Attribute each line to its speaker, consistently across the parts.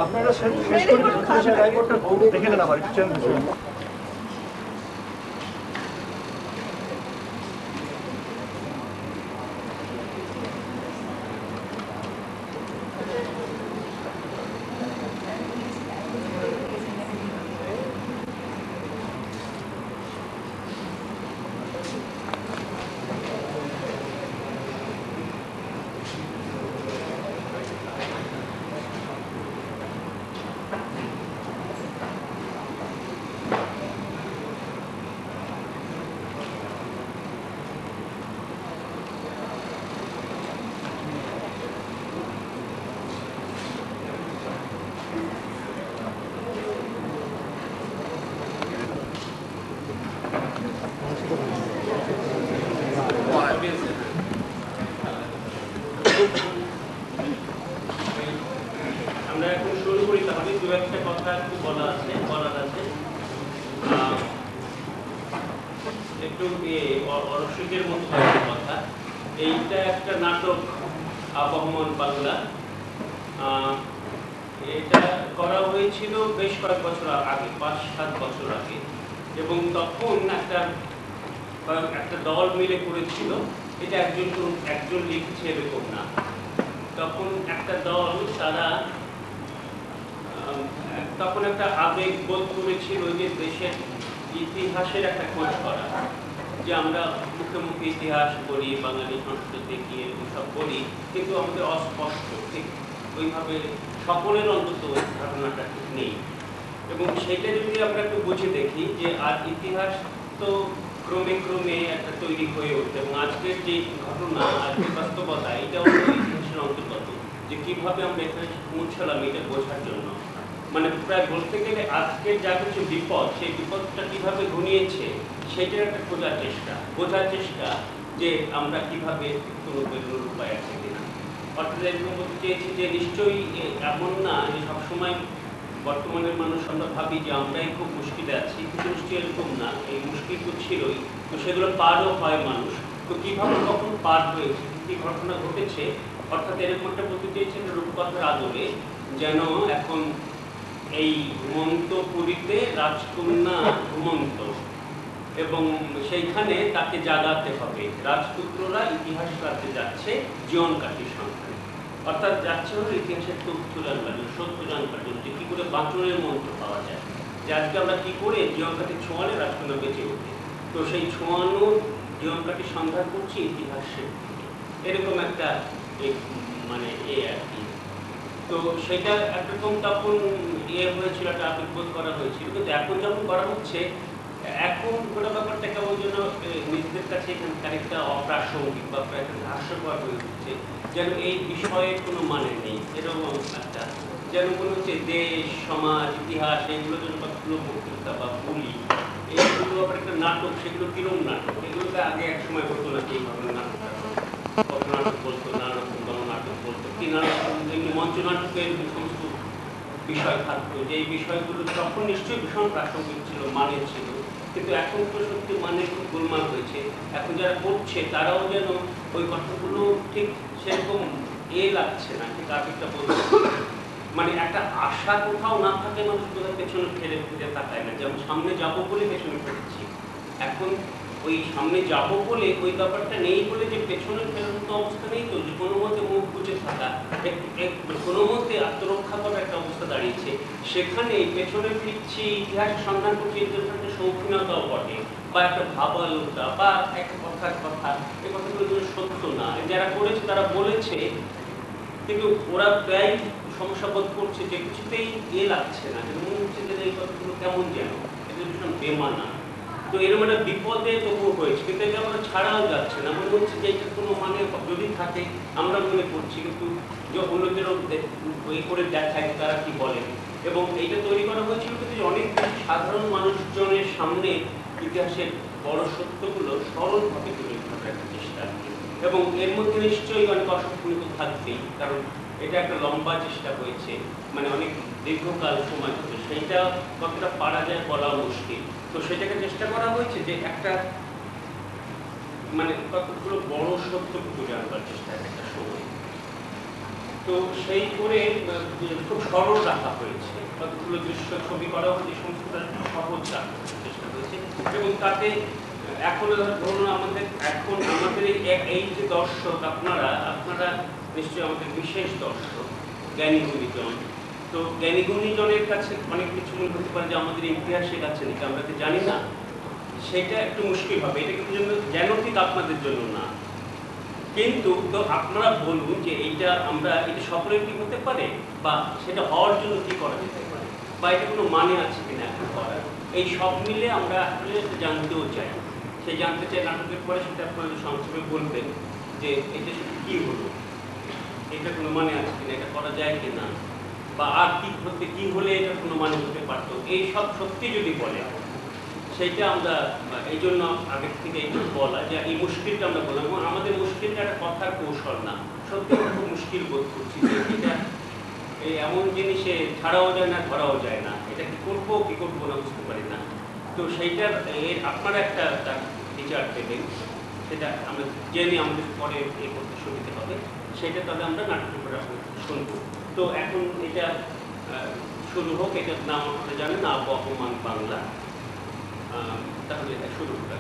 Speaker 1: আপনারা শেষ করে রায়গড়টা দেখে নেন আবার একটু চেঞ্জ হয়েছে।
Speaker 2: আমরা এখন শুরু করি, তাহলে দু একটা কথা একটু বলার আছে। একটু অরসিকের মতো কথা, এইটা একটা নাটক আবহমান বাংলা। এটা করা হয়েছিল বেশ কয়েক বছর আগে, 5-7 বছর আগে, এবং তখন একটা দল মিলে করেছিল। এটা একজন লিখছে এরকম না, তখন একটা দল, তারা তখন একটা আবেগ বোধ করেছিল যে দেশের ইতিহাসের একটা খোঁজ করা, যে আমরা মুখে মুখে ইতিহাস পড়ি, বাঙালি সংস্কৃতি গিয়ে সব পড়ি, কিন্তু আমাদের অস্পষ্ট, ঠিক ওইভাবে সকলের অন্তত ধারণাটা ঠিক নেই। এবং সেটা যদি আমরা একটু বুঝে দেখি যে আর ইতিহাস তো ক্রমে ক্রমে একটা তৈরি হয়ে ওঠে, এবং আজকের যে ঘটনা, আজকের বাস্তবতা, এটাও ইতিহাসের অন্তর্গত, যে কিভাবে আমরা এখানে পৌঁছালাম এটা বোঝার জন্য। মানে প্রায় বলতে গেলে আজকের যা কিছু বিপদ, সেই বিপদটা কিভাবে ঘনিয়েছে সেটার একটা বোঝার চেষ্টা, যে আমরা কিভাবে কোনো বেরোনোর উপায় আছে কিনা। অর্থাৎ এরকম বলতে চেয়েছি যে নিশ্চয়ই এমন না যে সবসময় বর্তমানের মানুষ আমরা ভাবি যে আমরাই খুব মুশকিলে আছি, কিন্তু নিশ্চয়ই এরকম না। এই মুশকিল তো ছিলই, তো সেগুলো পারও হয় মানুষ। তো কিভাবে কখন পার হয়েছে, কি ঘটনা ঘটেছে, অর্থাৎ এরকম একটা বলতে চেয়েছেন রূপকথার আদলে, যেন এখন এই ঘুমন্ত পুরীতে রাজকন্যা ঘুমন্ত, এবং সেইখানে তাকে জাগাতে হবে। রাজপুত্ররা ইতিহাস রাজ্যে যাচ্ছে জীবনকাঠির সন্ধানে, অর্থাৎ যাচ্ছে হলো ইতিহাসের তথ্য জানবার জন্য, সত্য জানবার জন্য, যে কি করে বাঁচনের মন্ত্র পাওয়া যায়, যে আজকে আমরা কি করে জীবনকাঠি ছোঁয়ালে রাজকন্যা বেঁচে ওঠে। তো সেই ছোঁয়ানোর জীবনকাঠির সন্ধান করছি ইতিহাসের, এরকম একটা মানে আর কি। তো সেটা একরকম তখন হয়েছিল, একটা আবির্বোধ করা হয়েছিল। কিন্তু এখন যখন করা হচ্ছে, এখন পুরো ব্যাপারটা কেমন যেন নিজেদের কাছে এখানকার একটা অপ্রাসঙ্গিক বা হাস্যকর হয়ে উঠছে, যেন এই বিষয়ে কোনো মানে নেই। এরকম একটা যেন মনে হচ্ছে দেশ, সমাজ, ইতিহাস, এগুলো যেন কতগুলো বক্তৃতা বা বলি, এইগুলো আবার একটা নাটক, সেগুলো কিরম নাটক, এগুলোকে আগে এক সময় হতো না, এই ধরনের নাটকটা কত নাটক বলতো, নানা রকম গণনাটক বলতো, কি নানা রকম এমনি মঞ্চ নাটকের সমস্ত বিষয় থাকতো, যে এই বিষয়গুলো তখন নিশ্চয়ই ভীষণ প্রাসঙ্গিক ছিল, মানে ছিল। কিন্তু এখন তো সত্যি মানে খুব গোলমাল হয়েছে। এখন যারা করছে তারাও যেন ওই কথাগুলো ঠিক সেরকম লাগছে না, ঠিক আবেগটা বলছে। মানে একটা আশা কোথাও না থাকে, মানুষ কোথাও পেছনে ফিরে তাকায় না, যেমন সামনে যাবো বলে পেছনে ফিরছি। এখন ওই সামনে যাবো বলে ওই ব্যাপারটা নেই বলে যে পেছনে ফেরার মতো অবস্থা নেই, তো যে কোনো মতে মুখ বুঝে থাকা, কোনো মতে আত্মরক্ষা করার একটা অবস্থা দাঁড়িয়েছে। সেখানে পেছনে ফিরছি, ইতিহাসের সন্ধান করছি, একটা শৌখিনতাও বটে, বা একটা ভাবালুতা, বা একটা কথা, এই কথাগুলো সত্য না। যারা করেছে তারা বলেছে, কিন্তু ওরা প্রায় সমস্যা বোধ করছে যে কিছুতেই লাগছে না, মনে হচ্ছে যে এই কথাগুলো কেমন যেন এটা ভীষণ বেমানা। তো এরকম একটা বিপদে তবু হয়েছে, কিন্তু এটা আমরা ছাড়াও যাচ্ছে না। মনে হচ্ছে যে এটা কোনো মানে যদি থাকে আমরা মনে করছি, কিন্তু যে অন্যদেরও বই করে দেখায় তারা কি বলে। এবং এইটা তৈরি করা হয়েছিল কিন্তু অনেক বেশি সাধারণ মানুষজনের সামনে ইতিহাসের বড় সত্যগুলো সরলভাবে তুলে ধরার একটা চেষ্টা। এবং এর মধ্যে নিশ্চয়ই অনেক অসম্পূর্ণতা থাকবেই, কারণ এটা একটা লম্বা চেষ্টা হয়েছে, মানে অনেক দীর্ঘকাল সময় ধরে, সেইটা কতটা পারা যায় বলা মুশকিল। তো সেটাকে চেষ্টা করা হয়েছে যে একটা মানে কতগুলো বড় সত্য খুঁজে আনবার চেষ্টা একটা সময়। তো সেই করে খুব সরল রাখা হয়েছে, কতগুলো দৃশ্য ছবি করা হয়েছে, সমস্তটা সহজ রাখার চেষ্টা হয়েছে। এবং তাতে এখন ধরুন এখন আমাদের এই যে দর্শক আপনারা নিশ্চয়ই আমাদের বিশেষ দর্শক, জ্ঞানী গুণীজন। তো জ্ঞানী গুণীজনের কাছে অনেক কিছু মনে হতে পারে যে আমাদের ইতিহাসের কাছে নাকি আমরা তো জানি না, সেটা একটু মুশকিল হবে। এটা কিন্তু যেন ঠিক আপনাদের জন্য না, কিন্তু তো আপনারা বলুন যে এটা সকলের কি হতে পারে, বা সেটা হওয়ার জন্য কি করা যেতে পারে, বা এটা কোনো মানে আছে কিনা এখন করার। এই সব মিলে আমরা আসলে জানতেও চাই। সেই জানতে চাই নাটকের পরে সেটা আপনাদের সংক্ষেপে বলবেন যে এটা কি হলো, এটা কোনো মানে আছে কিনা, এটা করা যায় কিনা, বা আর কি হলে এটা কোনো মানে হতে পারতো। এই সব সত্যি যদি বলে সেইটা আমরা এই জন্য আগের থেকে একটু বলা যে এই মুশকিলটা আমরা বললাম, এবং আমাদের মুশকিলটা একটা কথার কৌশল না, সত্যি খুব মুশকিল বোধ করছি যে এটা এমন জিনিসে ছাড়াও যায় না, ধরাও যায় না, এটা কি করবো না বুঝতে পারি না। তো সেইটার আপনারা একটা তার বিচার দেবেন, সেটা আমরা জেনে আমাদের পরে করতে সুবিধা হবে, সেটা তবে আমরা নাটকের উপরে শুনবো। তো এখন এটা শুরু হোক। এটার নাম আপনারা জানেন, আবহমান বাংলা। তাহলে এটা শুরু করা।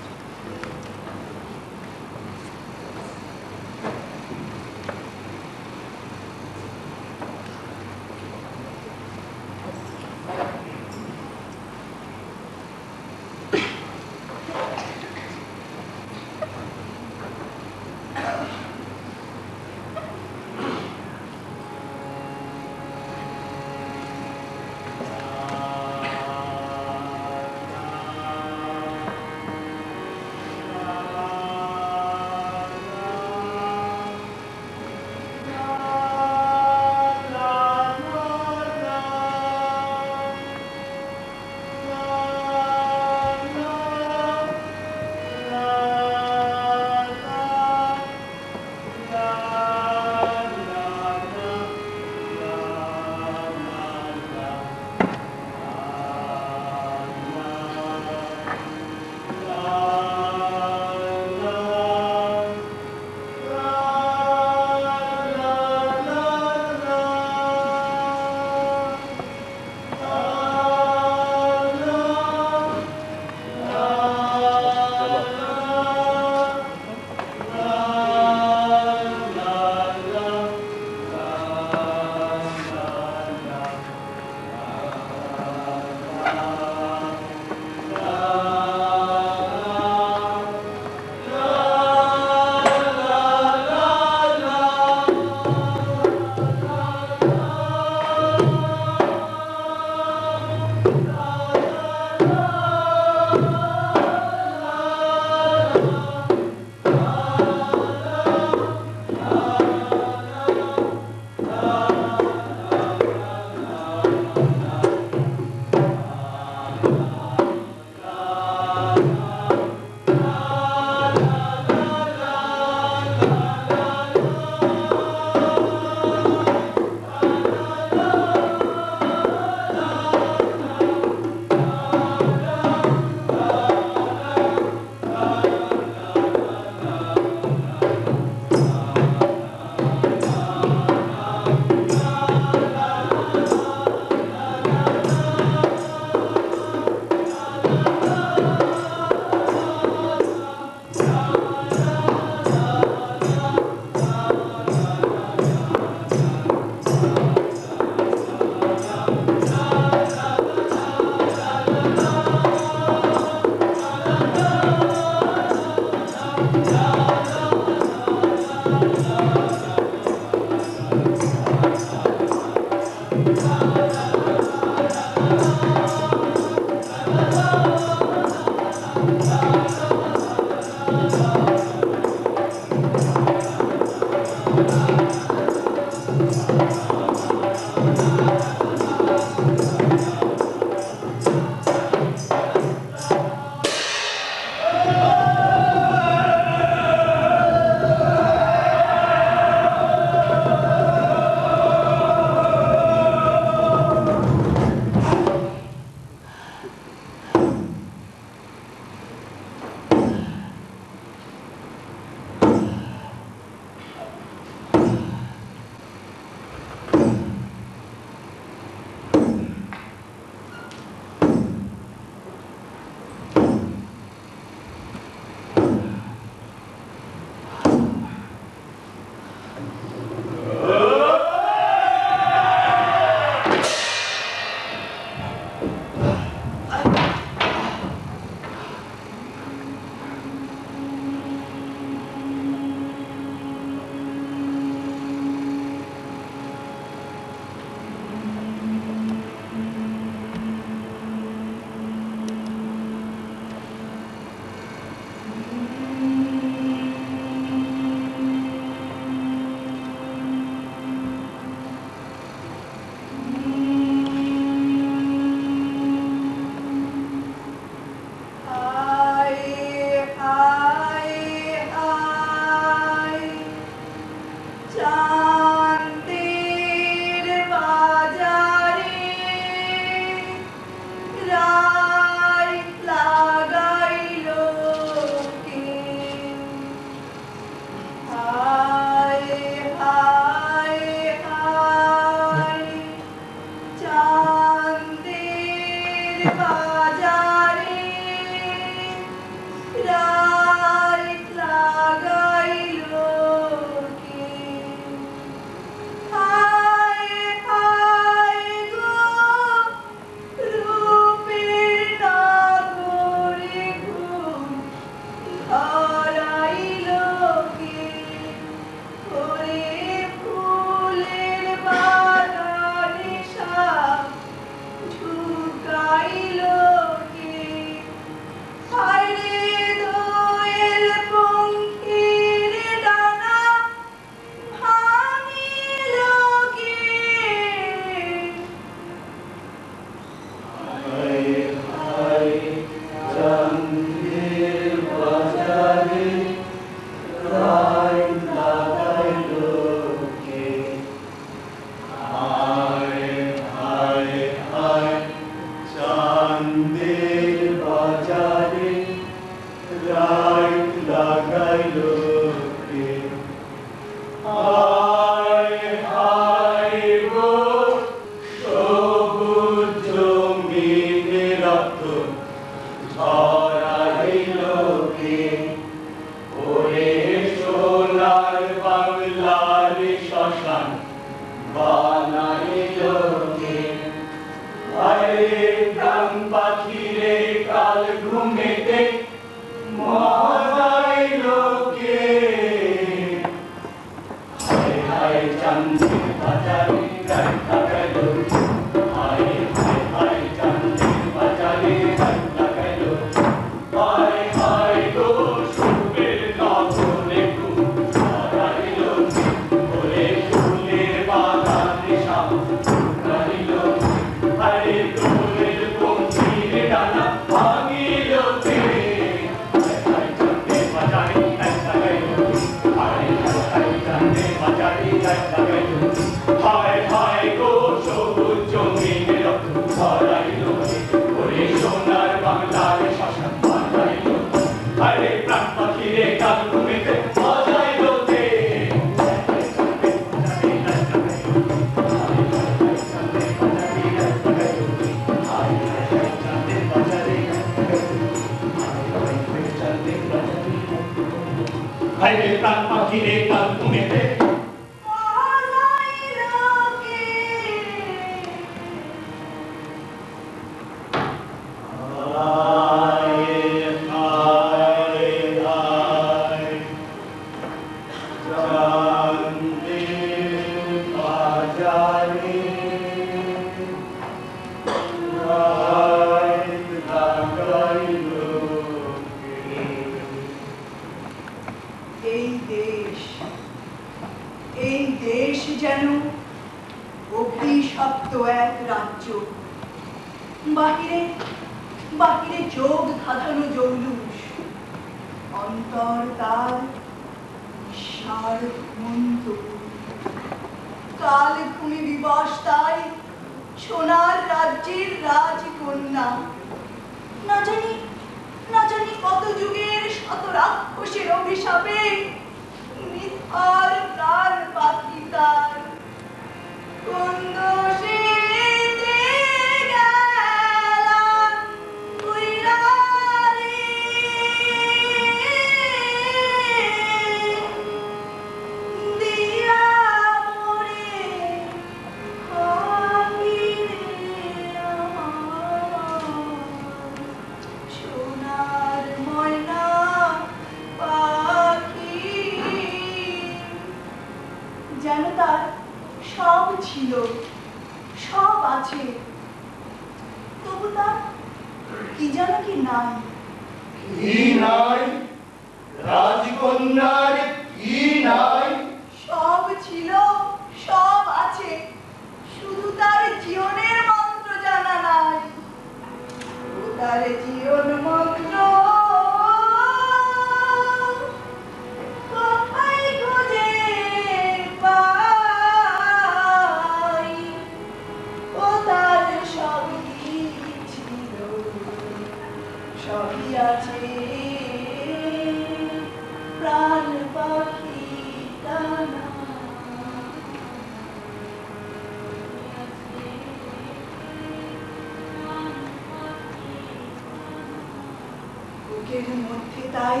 Speaker 3: বুকের মধ্যে তাই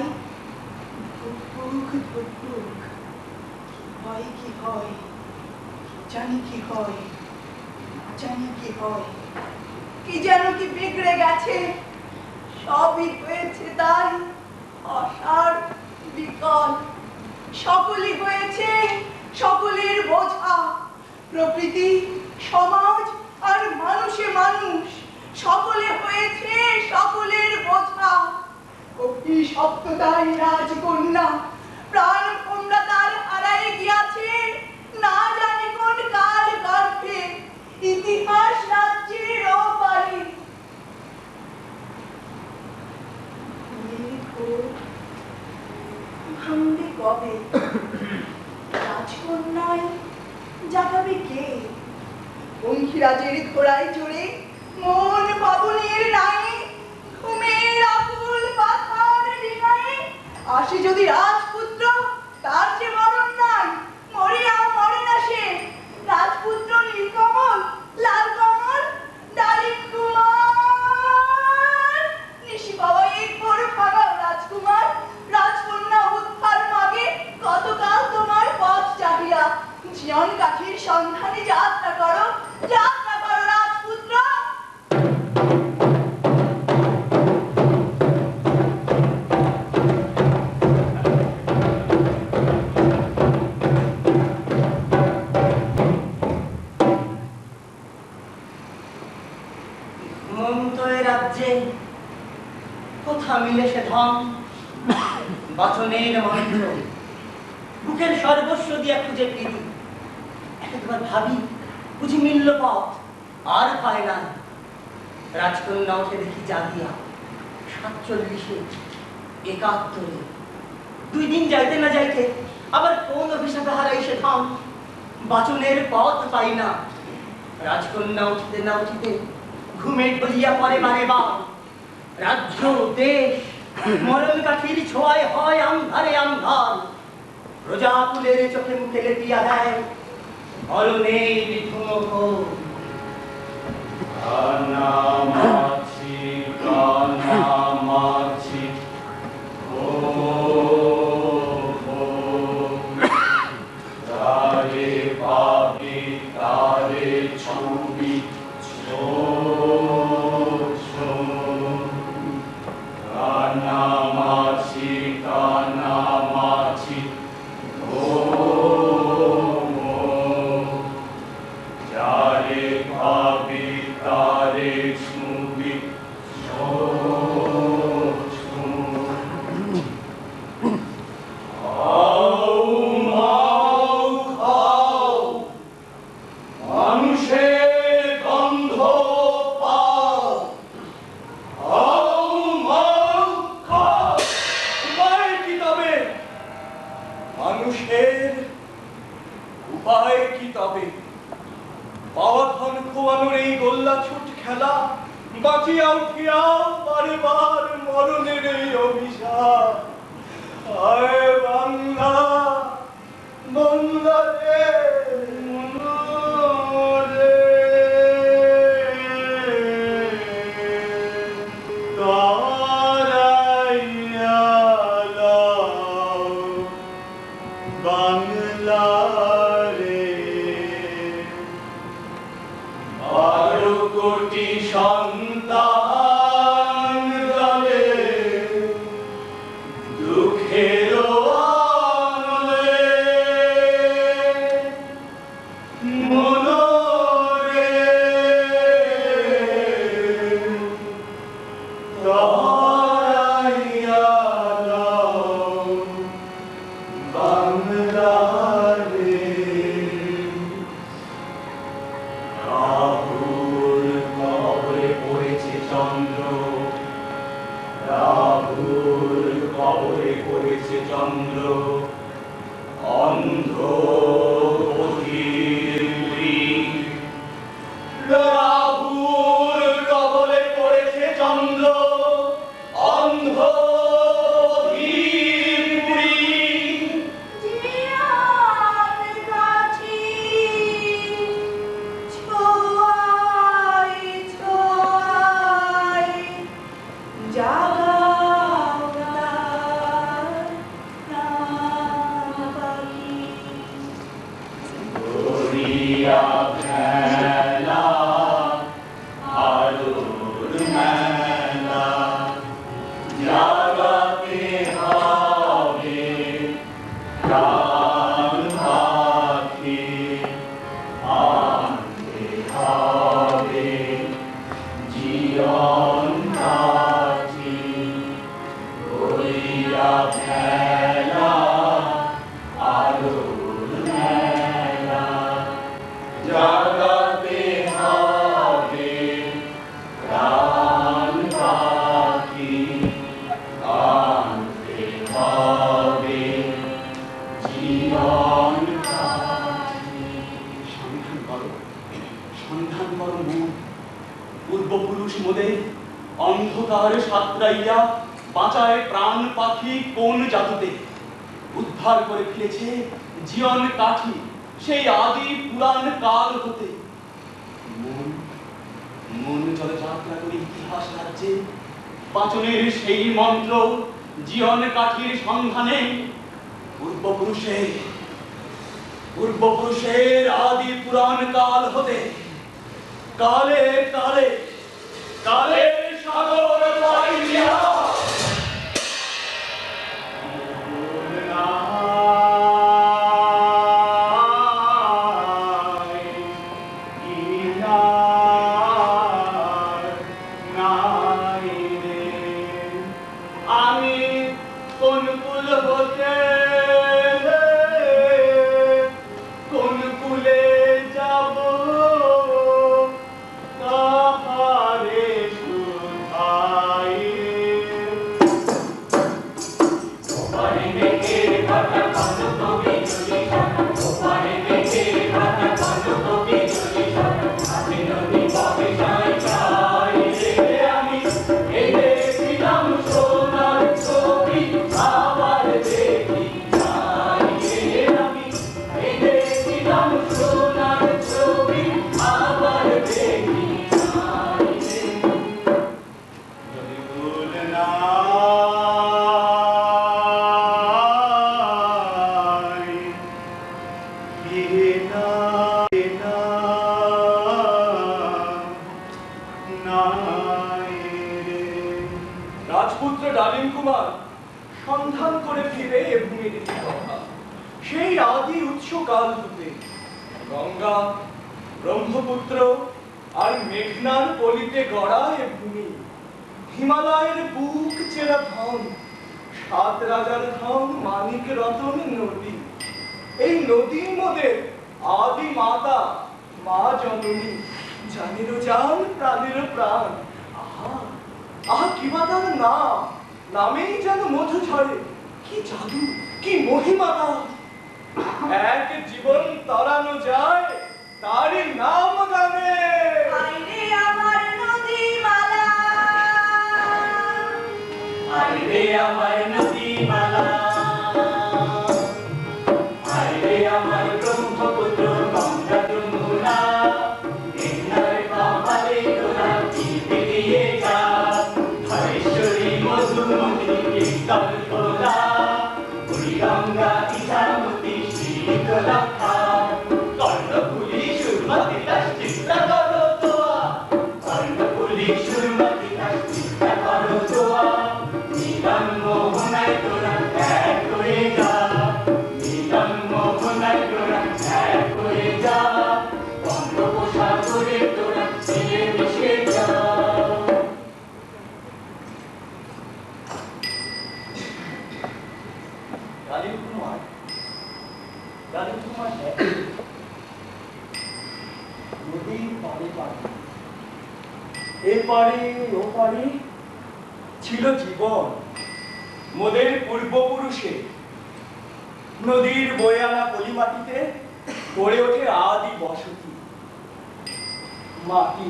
Speaker 3: ধুকপুক ধুকপুক। হয় কি হয়, জানি কি হয়, না জানি কি হয়, কি যেন কি বিগড়ে গেছে, সবই হয়েছে তাই অসার বিকল। সকলই হয়েছে সকলের বোঝা, প্রকৃতি, সমাজ আর মানুষে মানুষ সকলে হয়েছে সকলের বোঝা। অভিশপ্ততাই রাজকন্যা, প্রাণ ভোমরা তার হারায় গিয়াছে না জানি কোন কাল গর্ভে, ইতিহাস রাজ্যের অপারে। ভাঙবে কবে, রাজকন্যায় জাগাবে কে? অঙ্কিরাজের ঘোড়ায় চড়ে মন পাবনের রায়ে, ঘুমের আকুল পাথার ডিঙায়ে আসে যদি রাজপুত্র, তার যে মরণ নাই, মরিয়া মরে না সে। রাজপুত্র নীলকমল, লাল কমল, ডালিম কুমার, নিশি বাবাইয়ের পর ভাগাও রাজকুমার। রাজকন্যা উদ্ধার মাগে কতকাল তোমার পথ চাহিয়া, জীবন কাঠির সন্ধানে যাত্রা করো, যাত্রা করো রাজপুত্র।
Speaker 4: রাজ্যে কোথা মিলে সে ধন, বাচনের মন্ত্র, বুকের সর্বস্ব দিয়া খুঁজে ফিরি। একবার ভাবি বুঝি মিলল পথ, আর পায় না। রাজকন্যা উঠে দেখি জাগিয়া 47-এ 71-এ। 2 দিন যাইতে না যাইতে আবার কোন অভিশাপে হারাই সে ধন, বাচনের পথ পাই না। রাজকন্যা উঠিতে না উঠিতে ঘুমে ঢলিয়া পড়ে বারে বার। রাজ্য দেশ মরণ কাঠির ছোঁয়ায় হয় আন্ধারে আন্ধার। প্রজাকুলের চোখে মুখে লেপিয়া দেয় মরণের বিধুমুখ।
Speaker 5: কানামাছি কানামাছি ও তারে পাবি তারে ছবি কানামাছি কানামাছি ও যারে পাবি তারে ছুবি মানুষের গন্ধ পাও, উপায় কি তবে? মানুষের উপায় কি তবে? পাওয়া ধন খোয়ানোর এই গোল্লা ছুট খেলা, বাঁচিয়া উঠিয়া বারে বার মরণের এই অভিশাপ। হায় বাংলা, বাংলা রে মরে তারাইয়া লাও বাংলা রে। 12 কোটি সন্তান দলে দুঃখের আনলে মনরে তারাইয়া লাও বাংলা রে। রাহুর কবরে পড়েছে চন্দ্র, রাহুর কবরে পড়েছে চন্দ্র, অন্ধ অধীর বুড়ি। রাহুর কবরে পড়েছে চন্দ্র, অন্ধ অধীর বুড়ি।
Speaker 3: জাগাও
Speaker 5: জীবন কাঠি হইয়া ফেলা আলোর মেলা জাগাতে হবে প্রাণ পাখি আনতে হবে জীবন সন্ধান করো মূল পূর্বপুরুষ মোদের অন্ধকার সাতরাইয়া বাঁচায় প্রাণ পাখি কোন জাদুতে উদ্ধার করে ফিরেছে জীবন কাঠি সেই আদি পুরাণ কাল হতে মন মন চলে যাত্রা করে ইতিহাস রাজ্যে বাঁচনের সেই মন্ত্র জীবন কাঠির সন্ধানে পূর্বপুরুষের আদি পুরাণ কাল হতে কালে কালে কালের সাগর পাইয়া আমি কোন কুল হতে কোন কুলে যাব তাহারে শুধাই ওপারে মেঘের ভাটা কান্দ কবি চলি ওপারে মেঘের ভাটা কান্দ কবি চলি আমি নদী পাবে যাই যাই রে আমি এই দেখিলাম সোনার ছবি আবার দেখি যাই রে আমি এই দেখিলাম সোনার ছবি আবার দেখি যাই রে যদি ভুল নাই ফিরে নাই রে রাজপুত্র ডালিম কুমার সন্ধান করে ফিরে এ ভূমির কথা সেই আদি উৎস কাল হতে গঙ্গা ব্রহ্মপুত্র আর মেঘনার পলিতে গড়া এ ভূমি হিমালয়ের বুক চেরা ধন সাত রাজার ধন মানিক রতন নদী এই নদী মোদের আদি মাতা মা জননী জানেরও জান প্রাণেরও প্রাণ আহা আহা কি বা তার নাম নামেই যেন মধু ঝরে কি জাদু কি মহিমা তার এক জীবন তরানো যায় তারই নাম গানে
Speaker 3: আইরে আমার নদীমালা
Speaker 5: আইরে আমার নদীমালা আইরে আমার ব্রহ্মপুত্র গঙ্গা যমুনা মেঘনার কপালে তোরা টিপে দিয়ে যা ধরেশ্বরী মধুমতি কীর্তন তোলা বুড়িগঙ্গা ইছামতি শীতলক্ষা কর্ণফুলি সুরমতি দাস চিন্তা করো তোয়া কর্ণফুলি সুরমতি দাস চিন্তা করো তোয়া মিলন মোহনায় তোরা এক হয়ে যা মিলন মোহনায় তোরা এক হয়ে যা বঙ্গোপসাগরে তোরা মিলে মিশে যা
Speaker 4: ডালিম কুমার নদীর পাড়ে পাড়ে এপারে ওপারে ছিল জীবন মোদের পূর্বপুরুষে নদীর বয়ে আনা পলিমাটিতে গড়ে ওঠে আদি বসতি মাটি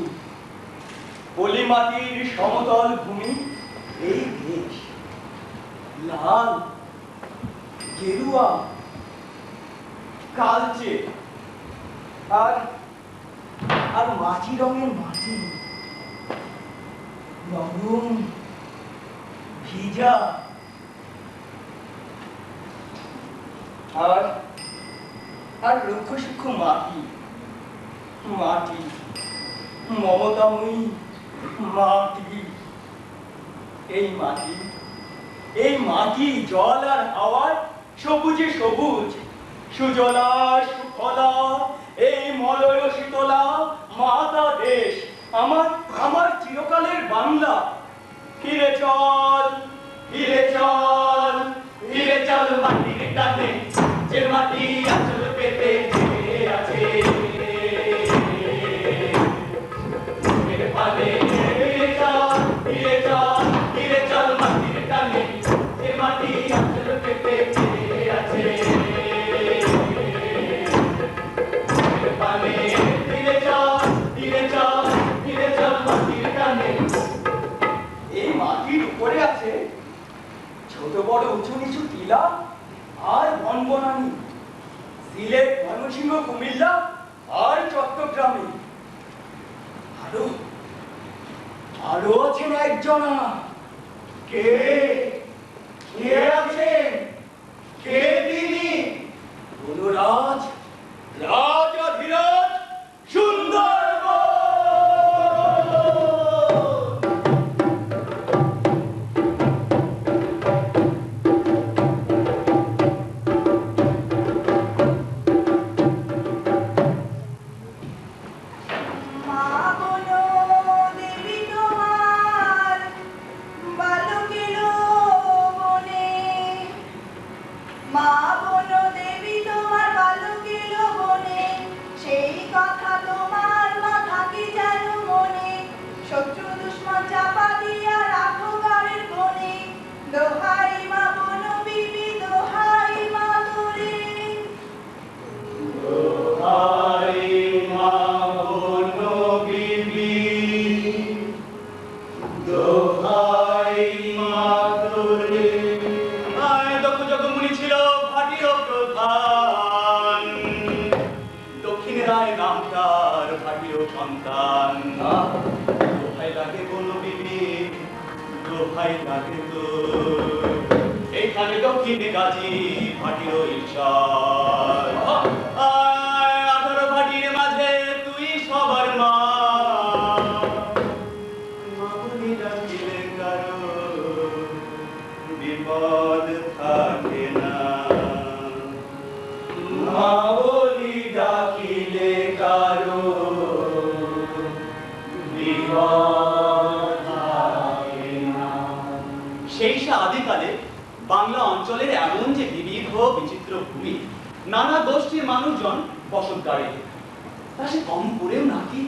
Speaker 4: পলিমাটির সমতল ভূমি এই দেশ লাল গেরুয়া কালচে আর আর মাটি রঙের মাটি নরম ভিজা আর আর রুক্ষ সূক্ষ্ম মাটি মাটি মমতাময়ী মাটি এই মাটি জল আর হাওয়ার সবুজে সবুজ সুজলা সুফলা এই মলয় শীতলা মাতা দেশ
Speaker 5: আমার আমার চিরকালের বাংলা। ফিরে চল, ফিরে চল, ফিরে চল মাটির টানে, যে মাটি আঁচল পেতে চেয়ে আছে। ফিরে পালে, ফিরে চল, ফিরে চল, ফিরে চল মাটির টানে, যে মাটি আঁচল পেতে চেয়ে আছে। ফিরে পালে, ফিরে চল, ফিরে চল, ফিরে চল মাটির টানে। এই মাটির উপরে আছে ছোট বড় উঁচু নিচু টিলা আর বনবনানী, সিলেট, ময়মনসিংহ, কুমিল্লা আর চট্টগ্রামে। আরো আরো আছেন একজনা। কে কে আছেন? কে তিনি? কোন রাজ রাজাধিরাজ সুন্দরবন।
Speaker 3: মা বলো দেবী তোমার বালকের বনে, মা বলো দেবী তোমার বালকের বনে, সেই কথা তোমার মাথা কি যেন মনে, শত্রু দুশ্মন চাপা দিয়া রাখো ঘরের কোণে, দোহাই মা বলো বিবি, দোহাই মা তোরে।
Speaker 5: দোহাই মা বলো বিবি, দোহাই মা তোরে। দক্ষ যজ্ঞমুনি ছিল ভাটির প্রধান, দক্ষিণে রায় নাম তার ভাটির সন্তান। দোহাই লাগে বলো বিবি, দোহাই লাগে তো, এইখানে দক্ষিণে গাজী ভাটির ঈশ্বর। 18 ভাটির মাঝে তুই সবার মা, মা বলি ডাকিলে কারো বিপদ থাকে না, মা বলি ডাকিলে কারো বিপদ থাকে না। সেই সে আদিকালে বাংলা অঞ্চলের এমন যে বিবিধ বিচিত্র ভূমি, নানা গোষ্ঠীর মানুষজন বসত গাড়ে, তা সে কম করেও নাকি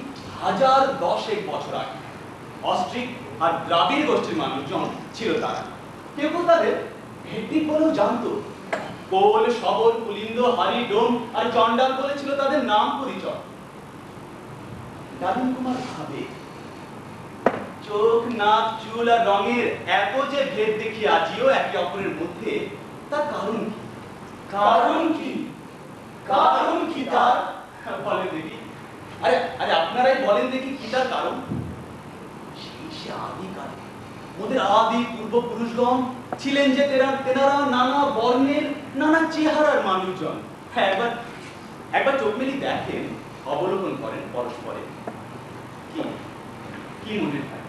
Speaker 5: 1010 বছর আগে অস্ট্রিক আর দ্রাবিড় গোষ্ঠীর মানুষজন ছিল তারা। কেউ তাদের ভেট্টিক বলেও জানতো। কোল, সবল, কুলিন্দ, হারি, ডোম আর চন্ডাল বলে ছিল তাদের নাম পরিচয়। ডালিম কুমার ভাবে, চোখ, নাক, চুল আর রঙের এত যে ভেদ দেখি আজিও একে অপরের মধ্যে, তার কারণ কি? কারণ কি? কারণ কি তার? বলেন দেখি। আরে আরে আপনারাই বলেন দেখি কি তার কারণ? সেই সে আদিকালে ওদের আদি পূর্বপুরুষগণ ছিলেন যে তেনারা নানা বর্ণের নানা চেহারার মানুষজন। হ্যাঁ, একবার চোখ মেলি দেখেন, অবলোকন করেন পরস্পরে, কি কি মনে হয়?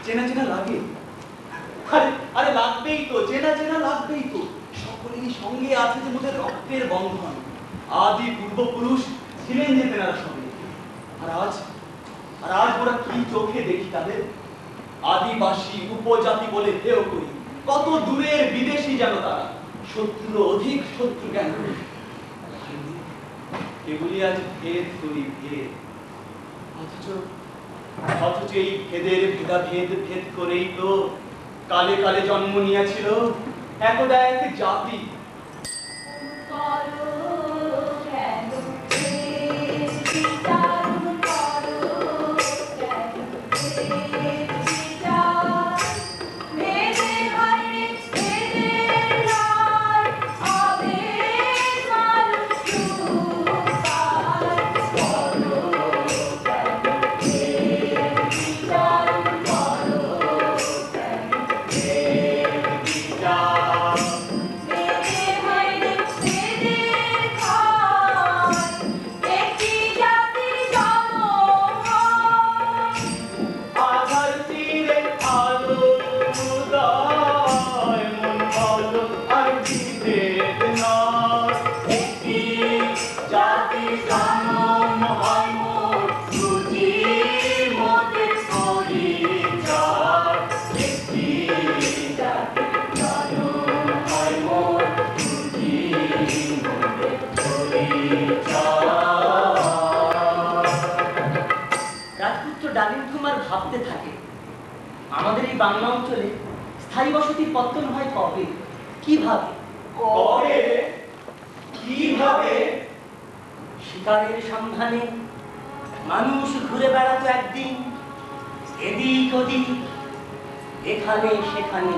Speaker 5: চেনা চেনা লাগে? আরে আরে লাগবেই তো, চেনা চেনা লাগবেই তো। সকলেরই সঙ্গে আছে যে মোদের রক্তের বন্ধন, আদি পূর্বপুরুষ ছিলেন যে তেনারা সঙ্গে। আর আজ ওরা কি চোখে দেখি তাদের? আদিবাসী, উপজাতি বলে হেয় করি, কত দূরের বিদেশি যেন তারা, শত্রু অধিক শত্রু কেন? এগুলি আজ ভেদ করি, ভেদ। অথচ এই ভেদের ভেদ করেই তো কালে কালে জন্ম নিয়েছিল একদা এক জাতি।
Speaker 4: আমাদের এই বাংলা অঞ্চলে স্থায়ী বসতির পত্তন হয় কবে, কিভাবে?
Speaker 5: কবে, কিভাবে?
Speaker 4: শিকারের সন্ধানে মানুষ ঘুরে বেড়াতো একদিন এদিক ওদিক, এখানে সেখানে।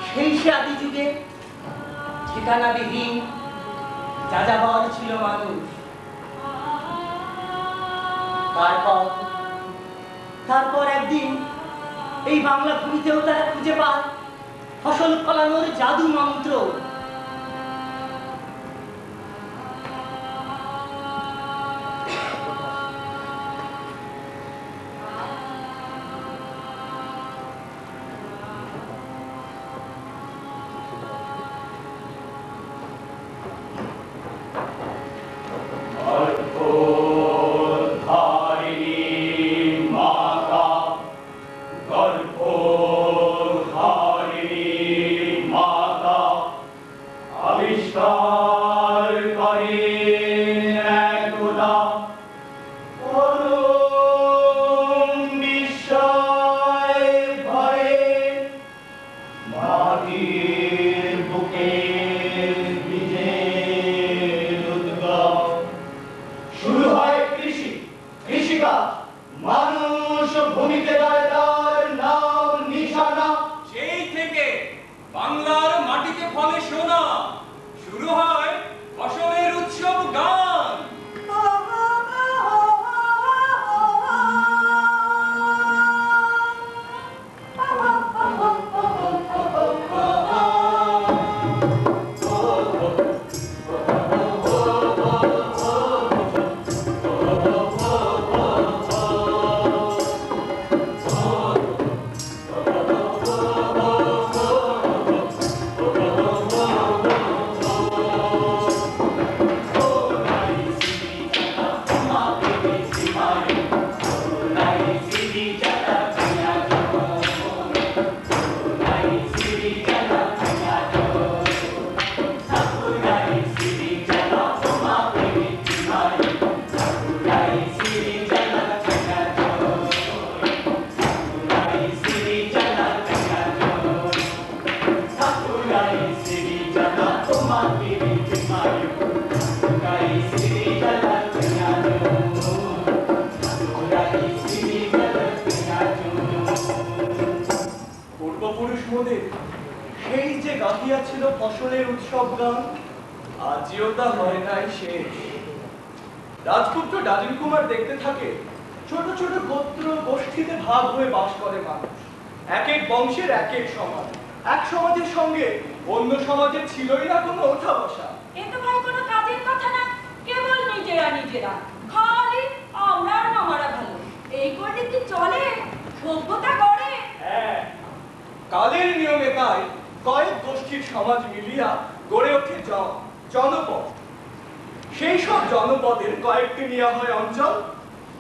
Speaker 4: সেই সে আদি যুগে ঠিকানাবিহীন যাযাবর ছিল মানুষ। তারপর একদিন এই বাংলা ভূমিতেও তারা খুঁজে পায় ফসল ফলানোর জাদু মন্ত্র।
Speaker 5: মানুষ ভূমিতে দাঁড়ে তার নাম নিশানা।
Speaker 6: সেই থেকে বাংলার মাটিতে ফলে সোনা, শুরু হয় ফসলের উৎসব গান।
Speaker 5: পূর্বপুরুষ মোদের সেই যে গাহিয়াছিল ফসলের উৎসব গান, আজিও তা হয় নাই শেষ। রাজপুত্র ডালিম কুমার দেখতে থাকে ছোট ছোট গোত্র গোষ্ঠীতে ভাগ হয়ে বাস করে মানুষ, এক এক বংশের এক এক সমাজ। এক সমাজের সঙ্গে অন্য সমাজের ছিলই না কোনো ওঠা বসা।
Speaker 7: এ তো ভাই কোনো কাজের কথা না, কেবল নিজেরা নিজেরা, খালি আমরা আর মামারা ভালো। এই করলে কি চলে? সভ্যতা গড়ে।
Speaker 5: হ্যাঁ, কালের নিয়মে তাই কয়েক গোষ্ঠীর সমাজ মিলিয়া গড়ে ওঠে জনপদ। সেই সব জনপদের কয়েকটি নেওয়া হয় অঞ্চল,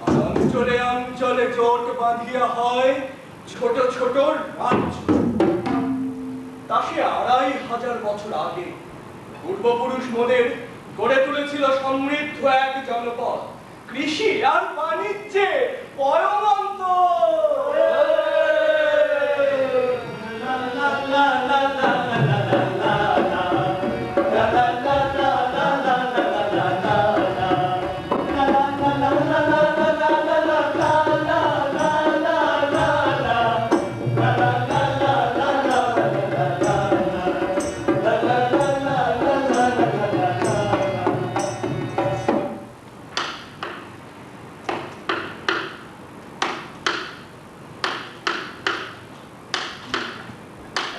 Speaker 5: আর অঞ্চলে অঞ্চলে জোট বাঁধিয়া হয় ছোট ছোট রাজ্য। তা সে ২৫০০ বছর আগে পূর্বপুরুষ মোদের গড়ে তুলেছিল সমৃদ্ধ এক জনপদ, কৃষি আর বাণিজ্যে পরমান্ত।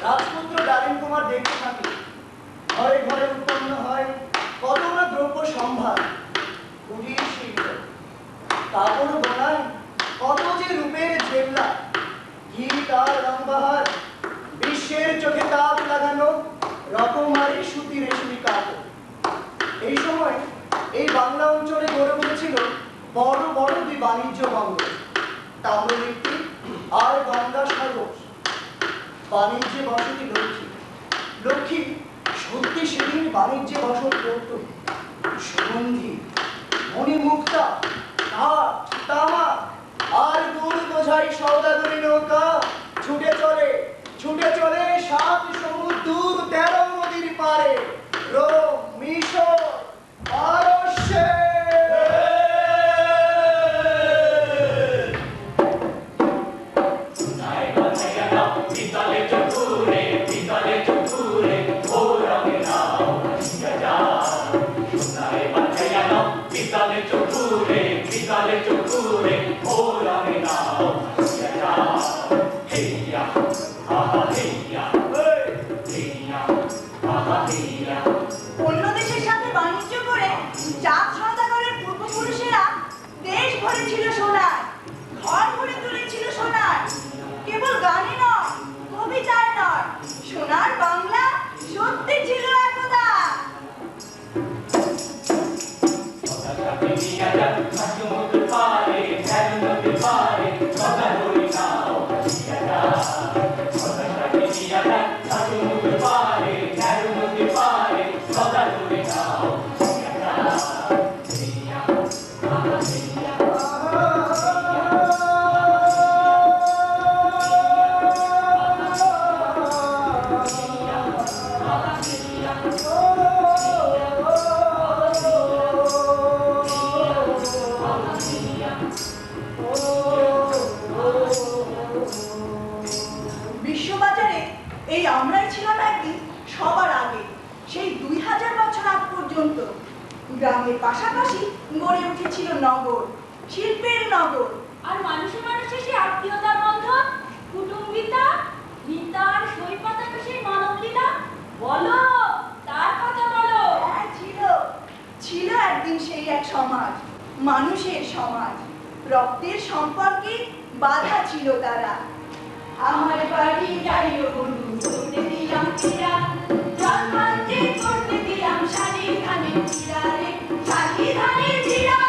Speaker 5: রাজপুত্র ডালিম কুমার দেখতে থাকে ঘরে ঘরে উৎপন্ন হয় কত না দ্রব্য সম্ভার, কুটির শিল্প, কাপড় বোনাই, কত যে রূপের ঝেল্লা, গীত আর রংবাহার, বিশ্বের চোখে তাপ লাগানো রকমারি সুতি রেশমি কাপড়। এই সময় এই বাংলা অঞ্চলে গড়ে উঠেছিল বড় বড় দুই বাণিজ্য বন্দর, তাম্রলিপ্তি আর গঙ্গা সাগর। বাণিজ্যে বসতি লক্ষ্মী। লক্ষ্মী সত্যি সেদিন বাণিজ্যে বসত করত। সুগন্ধি, মণিমুক্তা, কাঠ, তামা আর দুর্গ বোঝাই সওদাগরি নৌকা ছুটে চলে 7 সমুদ্র 13 নদীর পারে রোম মিশর পারস্যে।
Speaker 3: অন্য দেশের সাথে বাণিজ্য করে জাত সওদাগরের পূর্বপুরুষেরা দেশ ভরে ছিল সোনার, ঘর ভরে তুলেছিল সোনার। কেবল গানে নয়, কবিতায় নয়, সোনার বাংলা সত্যি ছিল একদা। বিশ্ববাজারে এই আমরাই ছিলাম একদিন সবার আগে। সেই 2000 বছর আগ পর্যন্ত গ্রামের পাশাপাশি গড়ে উঠেছিল নগর, শিল্পের নগর।
Speaker 7: আর মানুষে মানুষে সেই আত্মীয়তার বন্ধন, কুটুম্বিতা, মিতার সই পাতানো সেই মানবলীলা, বলো তার কথা বলো।
Speaker 3: হ্যাঁ, ছিল একদিন সেই এক সমাজ, মানুষের সমাজ। রক্তের সম্পর্কে বাধা ছিল তারা। আমার বাড়ি যাইও বন্ধু, করতে দিলাম চিরা, জন্মান্তে করতে দিলাম শালি ধানের চিরা রে, শালি ধানের চিরা।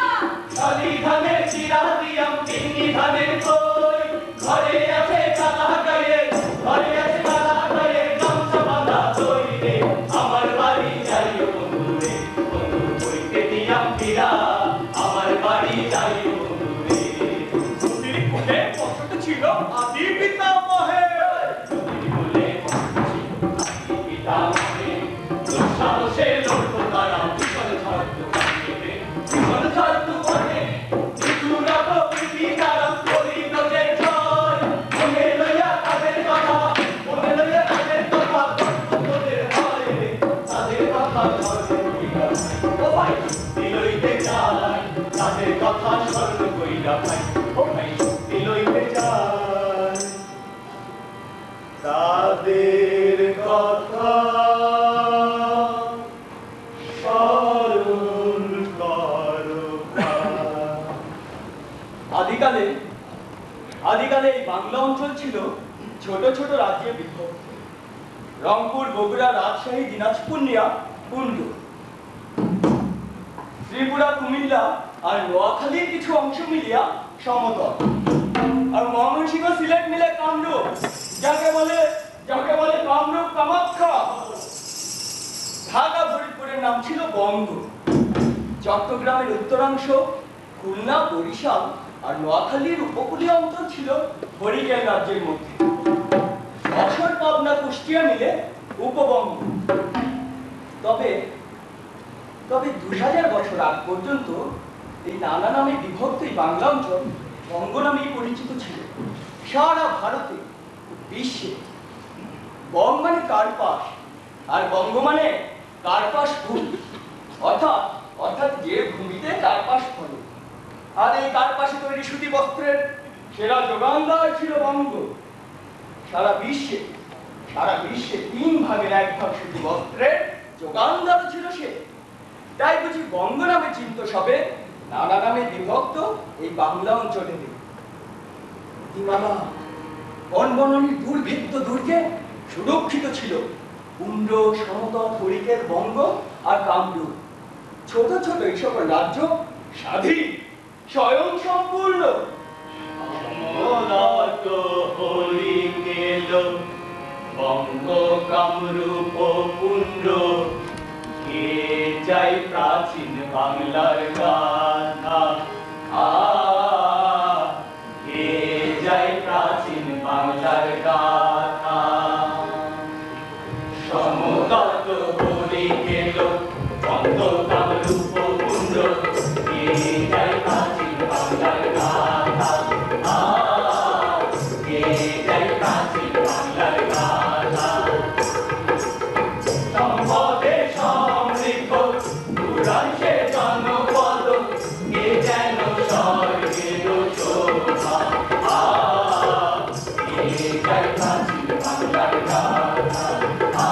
Speaker 5: শালি ধানের চিরা দিয়াম তিন্নি ধানের কই, ঘরে আছে কালা গায়ে, ঘরে আছে কালা গায়ে, গামছা বাঁধা দই রে। আমার বাড়ি যাইও বন্ধু রে, বন্ধু কইতে দিয়াম চিরা, আমার বাড়ি যাইও বন্ধু রে। নদীর কূলে বসত ছিল আদি পিতামহের, নদীর কূলে বসত ছিল আদি পিতামহের। দুঃসাহসে লড়তো তারা বিশাল ছাড়তো কান্দিতে, বিশাল ছাড়তো বনে, বিচুরা প্রকৃতি তারা করিত যে জয়। মনে লইয়া তাদের কথা, মনে লইয়া তাদের কথা, তোদের হয় রে, তাদের কথা স্মরণ কইরা ভাই। ও ভাই শক্তি লইতে চাই, তাদের কথা স্মরণ কইরা ভাই। ও ভাই শক্তি লইতে চাই, তাদের কথা স্মরণ করো ভাই। আদিকালে এই বাংলা অঞ্চল ছিল ছোট ছোট রাজ্যে বিভক্ত। রংপুর, বগুড়া, রাজশাহী, দিনাজপুর নিয়া কুন্দ, ত্রিপুরা, কুমিল্লা আর নোয়াখালীর কিছু অংশ মিলিয়া সমতল, আর ময়মনসিংহ, সিলেট মিলে কামরূপ, যাকে বলে কামরূপ কামাখ্যা। ঢাকা, ফরিদপুরের নাম ছিল বঙ্গ। চট্টগ্রামের উত্তরাংশ, খুলনা, বরিশাল আর নোয়াখালীর উপকূলীয় অঞ্চল ছিল হরিকেল রাজ্যের মধ্যে। যশোর, পাবনা, কুষ্টিয়া মিলে উপবঙ্গ। তবে 2000 বছর আগ পর্যন্ত এই নানা নামে বিভক্ত এই বাংলা অঞ্চল বঙ্গ নামেই পরিচিত ছিল। সারা ভারতে, বিশ্বে বঙ্গ মানে কার্পাস, আর বঙ্গ মানে কার্পাস ভূমি, অর্থাৎ যে ভূমিতে কার্পাস ফলে। আর এই কার্পাসে তৈরি সুতি বস্ত্রের সেরা যোগানদার ছিল বঙ্গ। সারা বিশ্বে 3 ভাগের 1 ভাগ সুতি বস্ত্রের যোগানদার ছিল সে। তাই বুঝি বঙ্গ নামে চিন্ত সবে নানা নামে বিভক্ত এই বাংলা অঞ্চলে। হিমালয়, বনবননীর দুর্ভিক্ত দুর্গে সুরক্ষিত ছিল কুন্ড, সমতল, হরিকেল, বঙ্গ আর কামরূপ। ছোট ছোট এই সকল রাজ্য স্বাধীন, স্বয়ং সম্পূর্ণ। হরিকেল, বঙ্গ, কামরূপ, কুন্ড, কে যাই প্রাচীন বাংলার গাথা, কে যাই যাই প্রাচীন বাংলার গাথা। সম্পদে সমৃদ্ধ পুরাণ সে জনপদ, এ যেন স্বর্গের শোভা। এ যাই প্রাচীন বাংলার গাথা।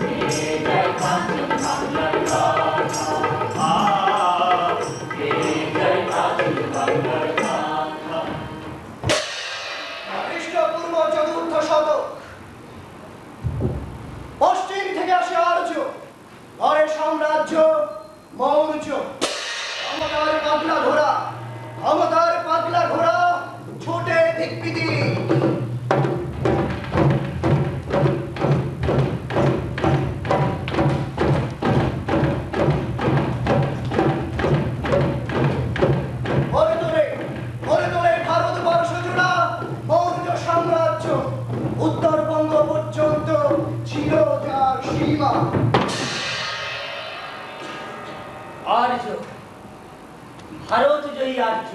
Speaker 5: এ যাই প্রাচীন বাংলার গাথা। এ যাই প্রাচীন বাংলার গাথা।
Speaker 1: খ্রিস্টপূর্ব চতুর্থ শতক। পশ্চিম থেকে আসে আর্য, ধরে সাম্রাজ্য মৌর্য। ক্ষমতার পাগলা ঘোড়া, ক্ষমতার পাগলা ঘোড়া ছোটে দিকবিদি। গড়ে তোলে ভারতবর্ষ জোড়া মৌর্য সাম্রাজ্য। উত্তরবঙ্গ পর্যন্ত ছিল যার সীমা।
Speaker 4: আর্য, ভারত জয়ী আর্য,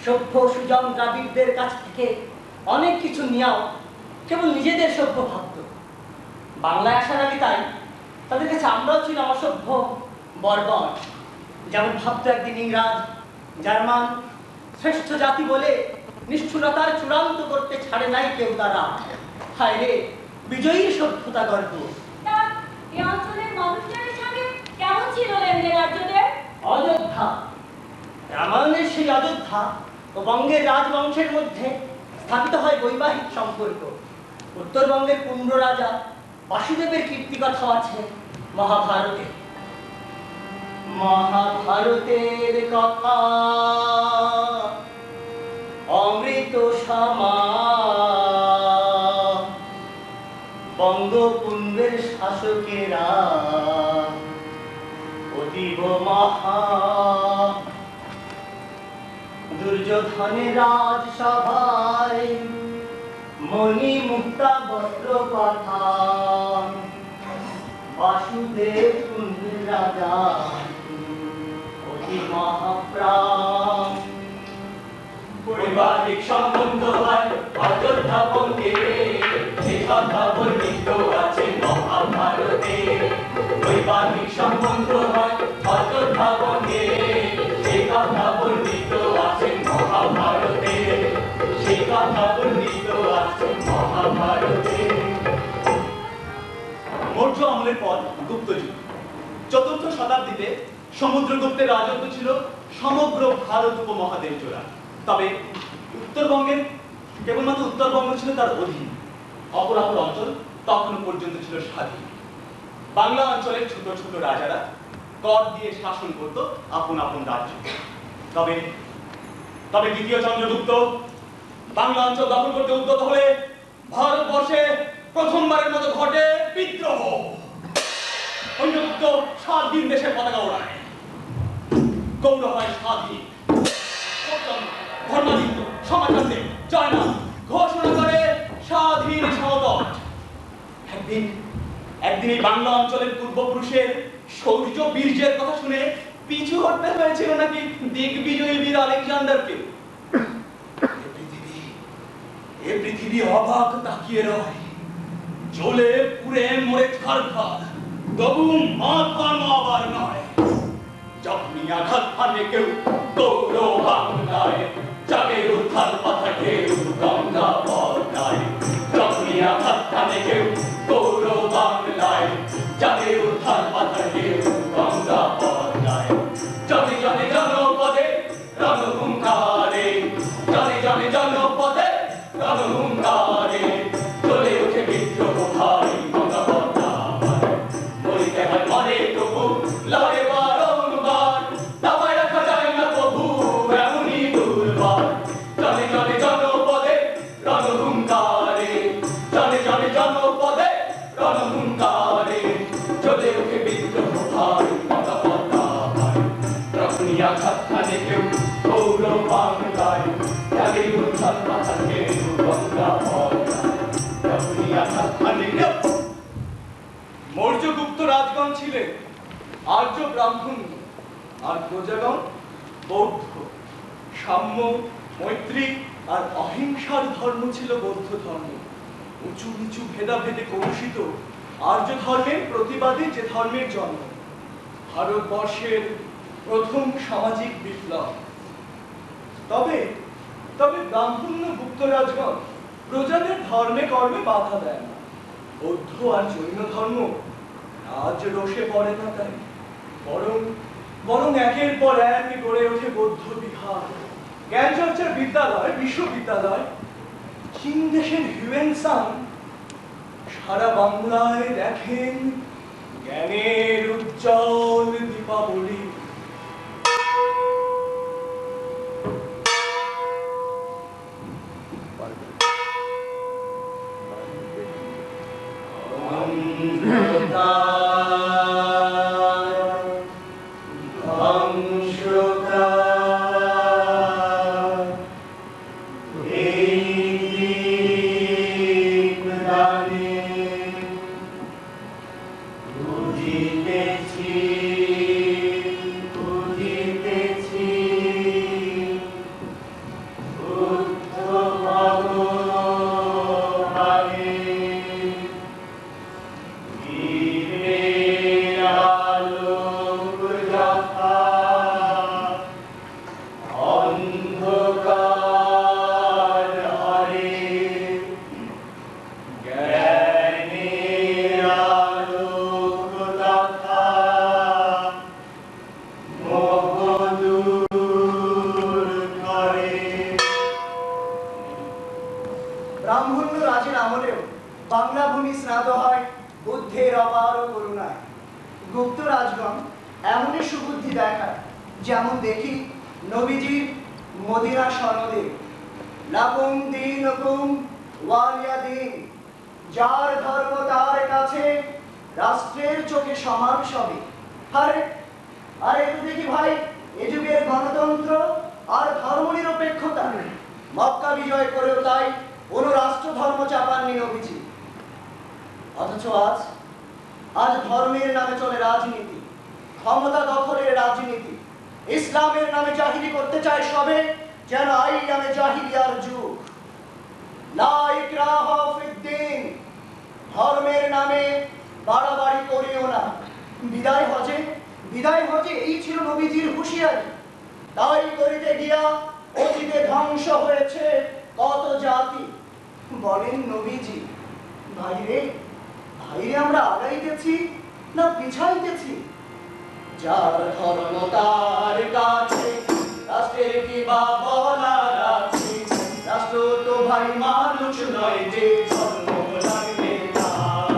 Speaker 4: সভ্য সুজম দ্রাবিড়দের কাছ থেকে অনেক কিছু নিয়েও কেবল নিজেদের সভ্য ভাবত। বাংলায় আসার আগে তাই তাদের কাছে আমরাও ছিল অসভ্য বর্বর। যেমন ভাবতো একদিন ইংরাজ জার্মান শ্রেষ্ঠ জাতি বলে নিষ্ঠুরতার চূড়ান্ত করতে ছাড়ে নাই কেউ তারা। হায় রে বিজয়ী সভ্যতা গর্ব।
Speaker 7: তা এই অঞ্চলের মানুষজনের সঙ্গে কেমন ছিল লেনদেন আর্যদের?
Speaker 4: অযোধ্যা, রামায়ণের সেই অযোধ্যা ও বঙ্গের রাজবংশের মধ্যে স্থাপিত হয় বৈবাহিক সম্পর্ক। উত্তরবঙ্গের কুম্ভ রাজা বাসুদেবের কীর্তিকথাও আছে মহাভারতে। মহাভারতের কথা অমৃত সমা, বঙ্গকুম্ভের শাসকেরা অতীব মহা। দুর্যোধনের রাজসভায় মণি মুক্তা বস্ত্র কথা, বাসুদেব কুম্ভের রাজা অতি মহাপ্রাণ।
Speaker 5: বৈবাহিক সম্বন্ধ হয় অযোধ্যা বঙ্গে, সে কথা বর্ণিত আছে মহাভারতে। বৈবাহিক সম্বন্ধ হয় অযোধ্যা বঙ্গে, সে কথা বর্ণিত আছে মহাভারতে। সে কথা বর্ণিত আছে মহাভারতে।
Speaker 1: মৌর্য আমলের পর গুপ্ত যুগ। চতুর্থ শতাব্দীতে সমুদ্রগুপ্তের রাজত্ব ছিল সমগ্র ভারত উপমহাদেশ জোড়া। তবে উত্তরবঙ্গের কেবলমাত্র উত্তরবঙ্গ ছিল তার অধীন। অপর অপর অঞ্চল তখনও পর্যন্ত ছিল স্বাধীন। বাংলা অঞ্চলের ছোট ছোট রাজারা কর দিয়ে শাসন করত আপন আপন রাজ্য। তবে তবে দ্বিতীয় চন্দ্রগুপ্ত বাংলা অঞ্চল দখল করতে উদ্যত হলে ভারতবর্ষে প্রথমবারের মতো ঘটে বিদ্রোহ। চন্দ্রগুপ্ত 7 দিন দেশের পতাকা ওড়ায়। গৌড় হয় স্বাধীন। ধর্মাদিত্য সমাচারে জয়নাম ঘোষণা করে স্বাধীন সদত। একদিন এই বাংলা অঞ্চলের পূর্বপুরুষের শৌর্য বীর্যের কথা শুনে পিছু হটতে হয়েছিল নাকি দিগ্বিজয়ী বীর আলেকজান্ডারকে। এ পৃথিবী অবাক তাকিয়ে রয়, জ্বলে পুড়ে মরে ছারখার, তবু মাথা নোয়াবার নয়। যখনই আঘাত হানে কেউ গৌর বাংলায়, জাগের উদ্ধার পাথা ঢেউ গঙ্গা পদ্মায়। যখনই আঘাত হানে কেউ গৌর বাংলায়, জাগের উদ্ধার পাথা ঢেউ গঙ্গা পদ্মায়। জনে জনে জনপদে রণহুঙ্কারে, জনে জনে জনপদে রণহুঙ্কারে, চলে ওঠে বিদ্রোহ ভাই গঙ্গা পদ্মায়। মরিতে হয় মরে তবু লড়ে বারংবার, দাবায় রাখা যায় না প্রভু এমনই দুর্বার। জনে জনে জনপদে রণহুঙ্কারে, জনে জনে জনপদে রণহুঙ্কারে, চলে ওঠে বিদ্রোহ ভাই গঙ্গা পদ্মায়। তখনই আঘাত খানে কেউ গৌর বাংলায়, জাগে উদ্ধার পাথা ঢেউ গঙ্গা পদ্মায়। তখনই আঘাত খানে কেউ। মৌর্যগুপ্ত রাজগণ ছিলেন আর্য ব্রাহ্মণ আর প্রজাগণ বৌদ্ধ। সাম্য, মৈত্রী,
Speaker 5: আর অহিংসার ধর্ম ছিল বৌদ্ধ ধর্ম। উঁচু নিচু ভেদাভেদে কলুষিত আর্য ধর্মের প্রতিবাদী যে ধর্মের জন্ম, ভারতবর্ষের প্রথম সামাজিক বিপ্লব। তবে তবে ব্রাহ্মণ্য গুপ্তরাজগণ প্রজাদের ধর্মে কর্মে বাধা দেয় না। বৌদ্ধ আর জৈন ধর্ম রাজ রোষে পড়ে না তাই, বরং একের পর এক গড়ে ওঠে বৌদ্ধ বিহার, জ্ঞান চর্চার বিদ্যালয়, বিশ্ববিদ্যালয়। চীন দেশের হিউয়েনসাং সারা বাংলায় দেখেন জ্ঞানের উজ্জ্বল দীপাবলি।
Speaker 8: ব্রাহ্মণ্য রাজের আমলেও বাংলা ভূমি স্নাত হয় বুদ্ধের অপার করুণায়। গুপ্ত রাজগণ এমনই সুবুদ্ধি দেখায়, যেমন দেখি নবীজির মদিনা সনদে, লাকুম দীনুকুম ওয়ালিয়া দীন, যার ধর্ম তার কাছে রাষ্ট্রের চোখে সমান সবে। আরে তো দেখি ভাই এ যুগের গণতন্ত্র আর ধর্মনিরপেক্ষতা। মক্কা বিজয় করেও তাই কোনো রাষ্ট্র ধর্ম চাপাননি নবীজি। অথচ আজ ধর্মের নামে চলে রাজনীতি, ক্ষমতা দখলের রাজনীতি। ইসলামের নামে জাহিরি করতে চায় সবে, যেন আইয়ামে জাহিলিয়ার যুগ। লা ইকরাহা ফিদ্দীন, ধর্মের নামে বাড়াবাড়ি করিও না। বিদায় হজে এই ছিল নবীজির হুঁশিয়ারি। তাই করিতে গিয়া অতীতে ধ্বংস হয়েছে কত জাতি। বলেন নবীজি, ভাইরে আমরা আগাইতেছি না পিছাইতেছি? যার ধর্ম তার কাছে রাষ্ট্রের কি বা বলার আছে? রাষ্ট্র তো ভাই মানুষ নয় যে, ধর্ম লাগবে তার।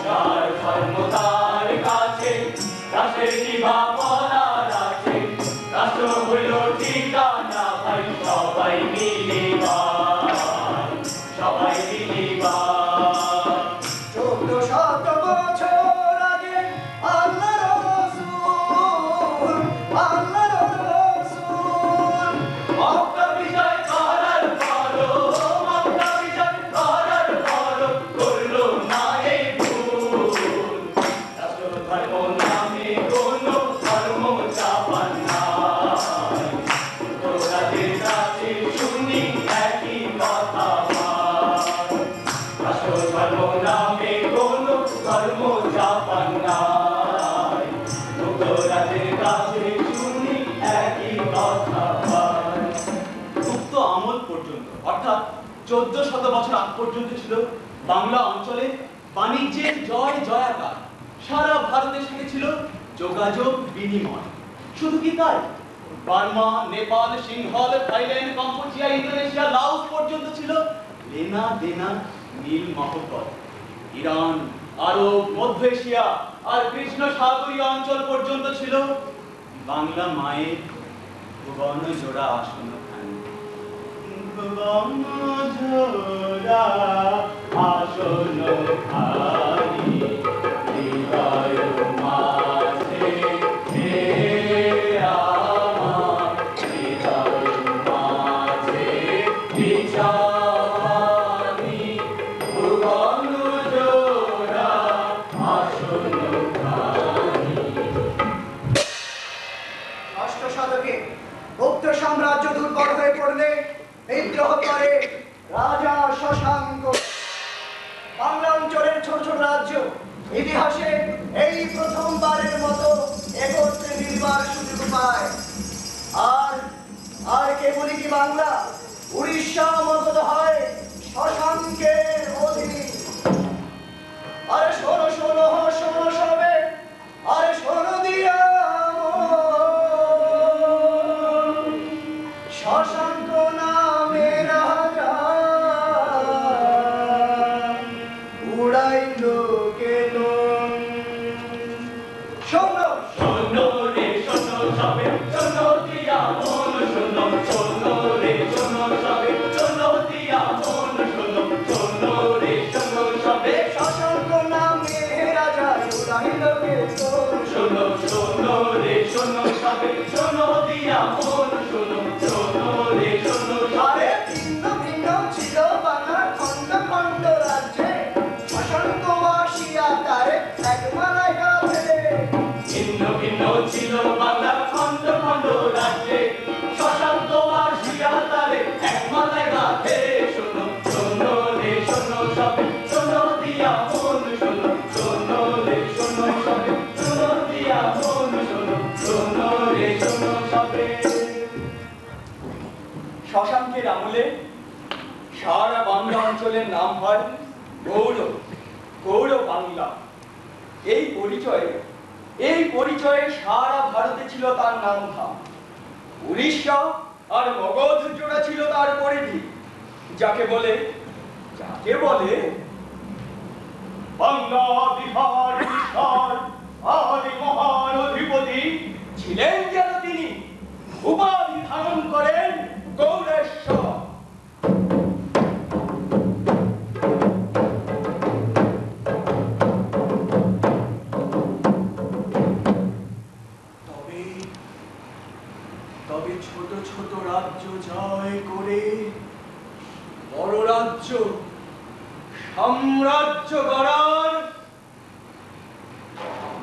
Speaker 8: যার ধর্ম তার কাছে রাষ্ট্রের কি বা বলার আছে? রাষ্ট্র হইল ঠিকানা ভাই, সবাই মিলিবার, সবাই মিলিবার। 1400 বছর আগে আল্লাহর রাসূল মক্কা বিজয় করার পরও করলো না এই ভুল। রাষ্ট্র ধর্ম নামে কোনো ধর্ম চাপান নাই, তোরাদের কাছে শুনি একই কথা। রাষ্ট্র ধর্ম নামে কোনো ধর্ম চাপান নাই, তোরাদের কাছে শুনি একই কথা।
Speaker 1: গুপ্ত আমল পর্যন্ত, অর্থাৎ 1400 বছর আগ পর্যন্ত ছিল বাংলা অঞ্চলে বাণিজ্যের জয় জয়াকার। সারা ভারতের সাথে ছিল যোগাযোগ বিনিময়। শুধু কি তাই, Burma, Nepal, Sinhala, Thailand, Cambodia, Indonesia, Laos পর্যন্ত ছিল লেনা দেনা, নীল মহব্বত। ইরান, আরব, মধ্য এশিয়া আর কৃষ্ণ সাগরীয় অঞ্চল পর্যন্ত ছিল বাংলা মায়ের ভুবন জোড়া আসন। ভুবন জোড়া আসন খানি, হৃদয় মাঝে হে আমার, হৃদয় মাঝে বিছানি। ভুবন জোড়া আসন খানি।
Speaker 8: অষ্ট শতকে
Speaker 9: সংকট হয়ে পড়লে বিদ্রোহ করে রাজা শশাঙ্ক। বাংলা অঞ্চলের ছোট ছোট রাজ্য ইতিহাসে এই প্রথমবারের মতো একত্রে নির্বার সুযোগ পায়। আর আর কেবলই কি বাংলা, উড়িষ্যা মগধ হয় শশাঙ্কের অধীন। আরে শোনো শোনো শোনো সবে, আরে শোনো দিয়া শশাঙ্ক নামে রাজা উড়াইল কেন। শোনো
Speaker 8: শোনো রে শোনো সবে, শোনো দিয়া মন শোনো, শোনো রে শোনো সবে, শোনো দিয়া মন শোনো, শোনো রে শোনো সবে,
Speaker 9: শশাঙ্ক নামে রাজা উড়াইল কেন।
Speaker 8: শোনো শোনো রে শোনো সবে, শোনো দিয়া মন শোনো, শোনো রে শোনো সবে।
Speaker 9: আরে ভিন্ন ভিন্ন ছিল বাংলা খণ্ড খণ্ড রাজ্যে, শশাঙ্ক আসিয়া তারে এক মালায় গাঁথে।
Speaker 8: ভিন্ন ভিন্ন ছিল বাংলা খণ্ড খণ্ড রাজ্যে, শশাঙ্ক আসিয়া তারে এক মালায় গাঁথে। শোনো শোনো রে শোনো সবে, শোনো দিয়া মন শোনো, শোনো রে শোনো সবে, শোনো দিয়া মন শোনো, শোনো রে শোনো সবে।
Speaker 5: শশাঙ্কের আমলে সারা বাংলা অঞ্চলের নাম হয় গৌড়, গৌড় বাংলা। এই পরিচয়ে সারা ভারতে ছিল তার নাম ধাম। উড়িষ্যা আর মগধ জোড়া ছিল তার পরিধি। যাকে বলে
Speaker 1: বাংলা বিহার উড়িষ্যার আদি মহান অধিপতি ছিলেন যেন তিনি, উপাধি ধারণ করেন গৌড়েশ্বর।
Speaker 5: তবে ছোট ছোট রাজ্য জয় করে বড় রাজ্য সাম্রাজ্য গড়ার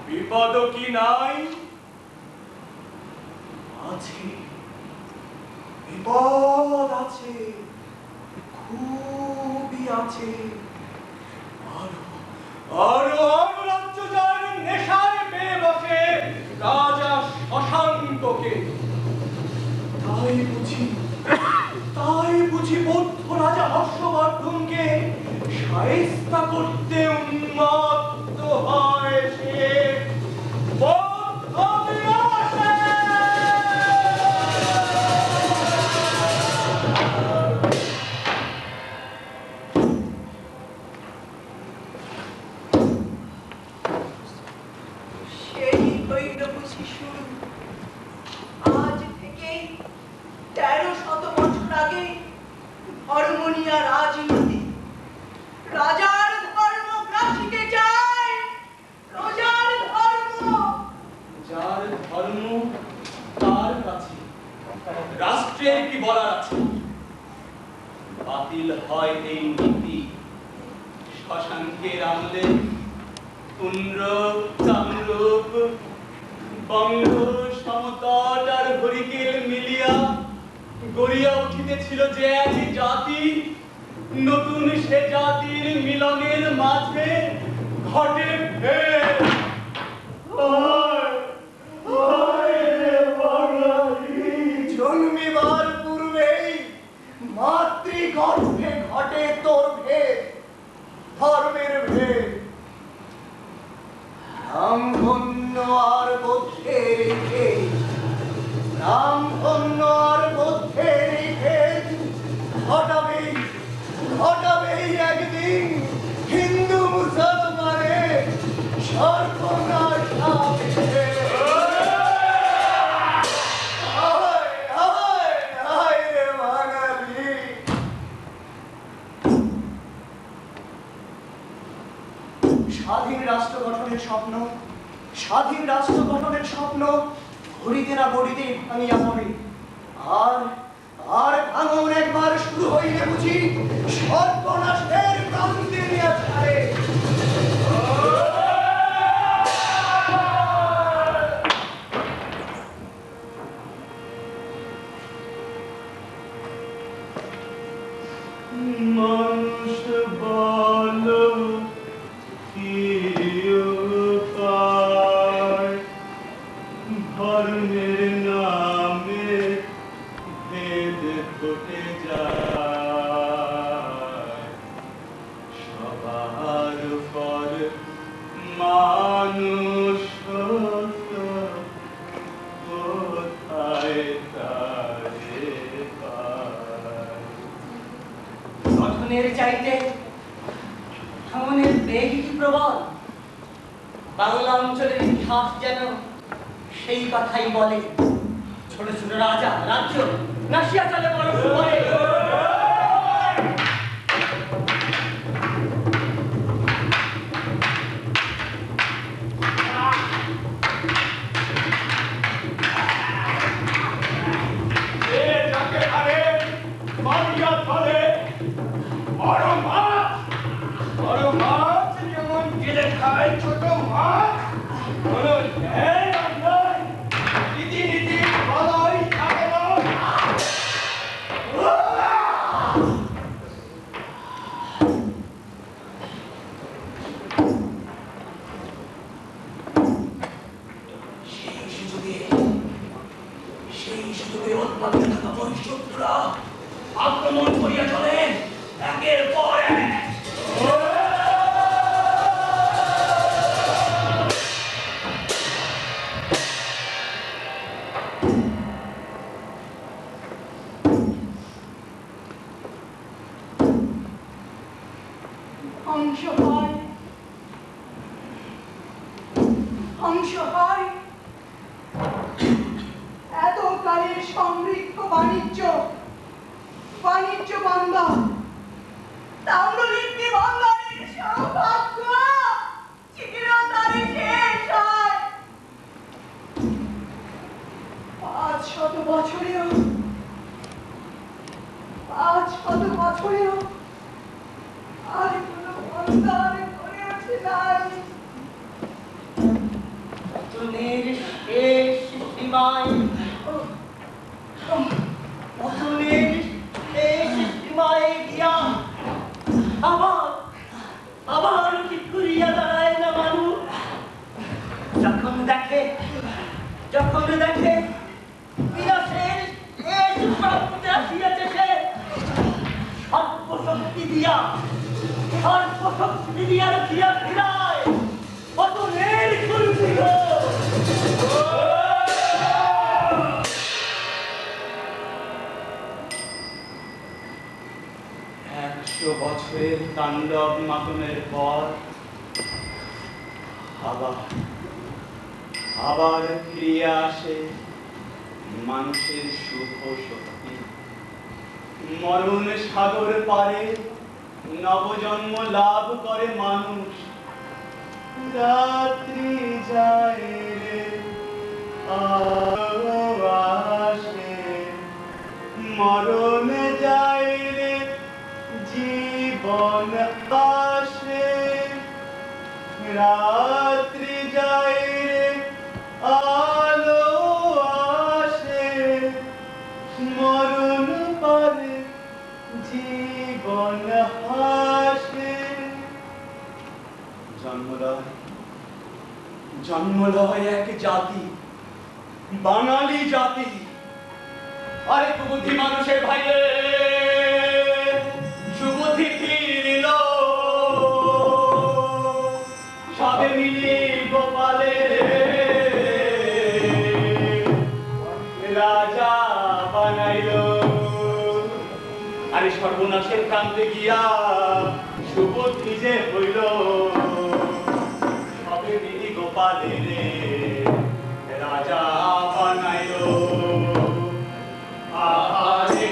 Speaker 5: বিপদ কি নাই? আছে, বিপদ আছে, খুবই আছে। আরো আরো আরো রাজ্য যার নেশায় পেয়ে বসে রাজা শশাঙ্ককে। তাই বুঝি বৌদ্ধ রাজা হর্ষবর্ধনকে শায়েস্তা করতে উন্মত্ত হয় সে। বৌদ্ধ বিনাশে!
Speaker 3: সেই হইল বুঝি শুরু। আজ থেকে 1300 বছর আগে ধর্মনিয়া রাজনীতি। রাজার ধর্ম গ্রাসীকে চায়, প্রজার ধর্ম।
Speaker 5: যার ধর্ম তার কাছে রাষ্ট্রের কি বলার আছে?
Speaker 1: বাতিল হয় এই নীতি শশাঙ্কের আমলে। পুন্ড্র কামরূপ বঙ্গ সমতট আর হরিকেল মিলিয়া গড়িয়া উঠিতেছিল যে এক জাতি। নতুন সে জাতির মিলনের মাঝে ঘটে ফের।
Speaker 9: জন্মিবার পূর্বেই মাতৃগর্ভে ঘটে তোর ভেদ, ধর্মের ভেদ। রামধন্য আর বৌদ্ধের ভেদ, রামধন্য আর বৌদ্ধের ভেদ ঘটাবেই ঘটাবেই একদিন হিন্দু মুসলমানের সর্বনাশ হবে। স্বাধীন রাষ্ট্র গঠনের স্বপ্ন, স্বাধীন রাষ্ট্র গঠনের স্বপ্ন ঘড়িতে না গড়িতে ভাঙিয়া পড়ে। আর আর ভাঙন একবার শুরু হইলে বুঝি সর্বনাশের প্রান্তে নিয়ে ছাড়ে।
Speaker 8: মানুষ বলো কি উপায়, ধর্মের নামে ভেদ ঘটে যায়, সবার পর মানুষ কোথায় তারে পায়।
Speaker 4: গঠনের চাইতে ভাঙনের বেগ কি প্রবল। বাংলা অঞ্চলের ইতিহাস যেন সেই কথাই বলে। ছোট ছোট রাজা রাজ্য নাসিয়া চলে বড় সময়ে।
Speaker 8: ছোট মাছ কোনো রীতিনীতি ভালোই থাকে না। সেই সুযোগে উৎপাদন থাকা বহিঃশত্রুরা আক্রমণ করিয়া চলে একের পর এক।
Speaker 3: ধ্বংস হয় এতকালের সমৃদ্ধ বাণিজ্য বাংলা, তাম্রলিপ্তি বাঙালির সৌভাগ্য চিরতরে শেষ হয়। 500 বছরেও আর কোনো বন্দার করে ওঠে নাই।
Speaker 4: পতনের শেষ সীমায়, পতনের শেষ সীমায় গিয়া আবার কি ঘুরিয়া দাঁড়ায় না মানুষ। যখন দেখে বিনাশের শেষ প্রান্তে আসিয়াছে সে, সর্বশক্তি দিয়া রক্ষিয়া ফিরায় পতনের কুলপিত।
Speaker 1: 100 বছরের তাণ্ডব মাতনের পর আবার ফিরিয়ে আসে মানুষের শুভ শক্তি। মরণ সাগর পারে নবজন্ম লাভ করে মানুষ। রাত্রি যায় রে আলো আসে, মরণ যায় রে জীবন আসে। রাত্রি যায় রে আলো আসে, মরণ পারে জীবন হাসে। জন্ম লয় এক জাতি, বাঙালি জাতি। আরেক বুদ্ধি মানুষের ভাইরে সুবুদ্ধি ফিরিল, সবে মিলি গোপালে রাজা বানাইল। আরে সর্বনাশের প্রান্তে গিয়া সুবুদ্ধি যে হইল, সবে মিলি গোপালে রাজা বানাইল। আহারে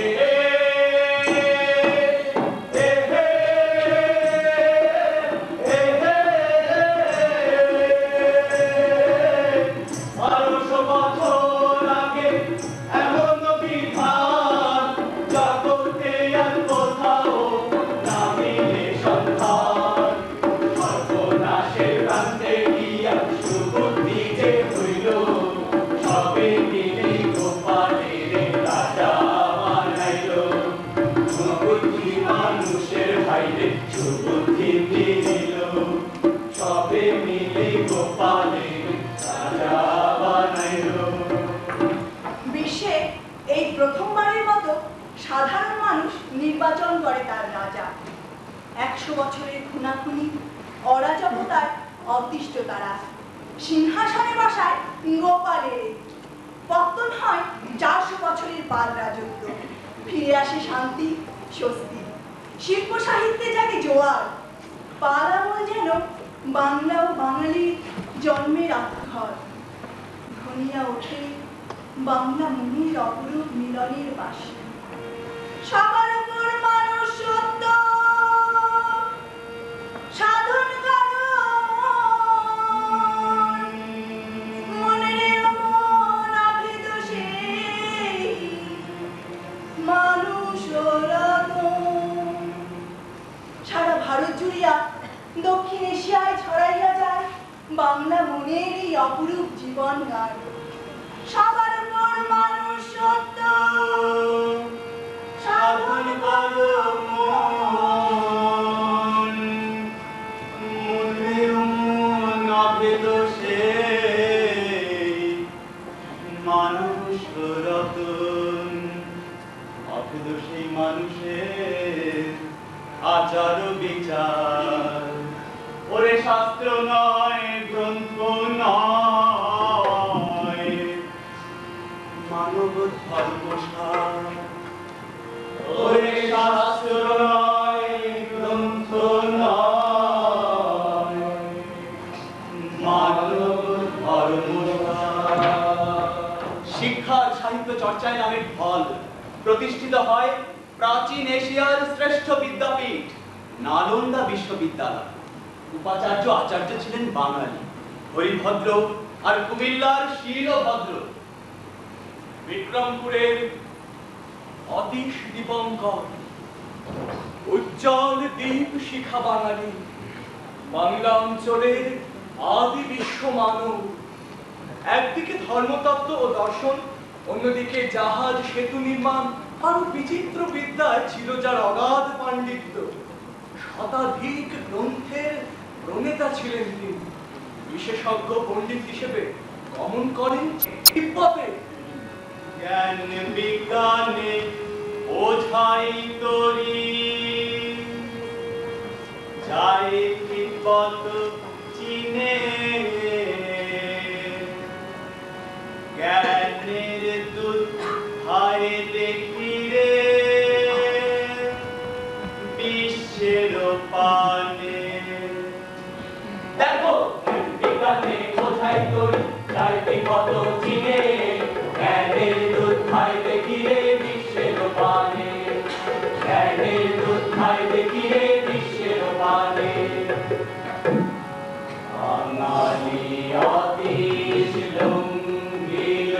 Speaker 3: সাধারণ মানুষ নির্বাচন করে তার রাজা। 100 বছরের খুনাখুনি অরাজকতায় অতিষ্ঠ তারা। সিংহাসনে বসায় গোপালের পতন হয় 400 বছরের পাল রাজত্ব। ফিরে আসে শান্তি স্বস্তি, শিল্প সাহিত্যে জাগে জোয়ার। পাল আমল যেন বাংলা ও বাঙালির জন্মের আত্মঘর। ধনিয়া ওঠে বাংলা মুনির অপরূপ মিলনের বাসে। সবার উপর মানুষ সত্য সাধন করো, মনের মন অভেদ সেই মানুষ রতন। সারা ভারত জুড়িয়া দক্ষিণ এশিয়ায় ছড়াইয়া যায় বাংলা মনের এই অপরূপ জীবন গান। সবার উপর মানুষ সত্য
Speaker 1: সাধন করো মন, মনের মন অভেদ সেই মানুষ রতন। অভেদ সেই মানুষের আচার বিচার, ওরে শাস্ত্র নয় গ্রন্থ নয়, মানব ধর্মসার। ওরে শাস্ত্র নয় গ্রন্থ নয়, মানব ধর্মসার। শিক্ষা সাহিত্য চর্চায় নামে ফল প্রতিষ্ঠিত হয় প্রাচীন এশিয়ার শ্রেষ্ঠ বিদ্যাপীঠ নালন্দা বিশ্ববিদ্যালয়। উপাচার্য আচার্য ছিলেন বাঙালি, হরিভদ্র আর কুমিল্লার শীলভদ্র।
Speaker 5: বিক্রমপুরের অতীশ দীপঙ্কর, উজ্জ্বল দীপ শিখা বাঙালি, বাংলা অঞ্চলের আদি বিশ্ব মানব। একদিকে ধর্মতত্ত্ব ও দর্শন, অন্যদিকে জাহাজ সেতু নির্মাণ আর বিচিত্র বিদ্যায় ছিল যার অগাধ পাণ্ডিত্য। শতাধিক গ্রন্থের প্রণেতা ছিলেন তিনি। বিশেষজ্ঞ পণ্ডিত হিসেবে গমন করেন তিব্বতে।
Speaker 1: জ্ঞান বিজ্ঞানে ওঝাই তরি যায় তিব্বত চীনে, জ্ঞানের দুধ হায় দেখি রে বিশ্বের পানে।
Speaker 8: দেখো বিজ্ঞানে বোঝাই তরি যায় বিগত চীনে, জ্ঞানের দুধ খায় দেখি রে বিশ্বের পানে, জ্ঞানের দুধ খায় দেখি রে বিশ্বের পানে। বাঙালি অতীশ লঙ্ঘিল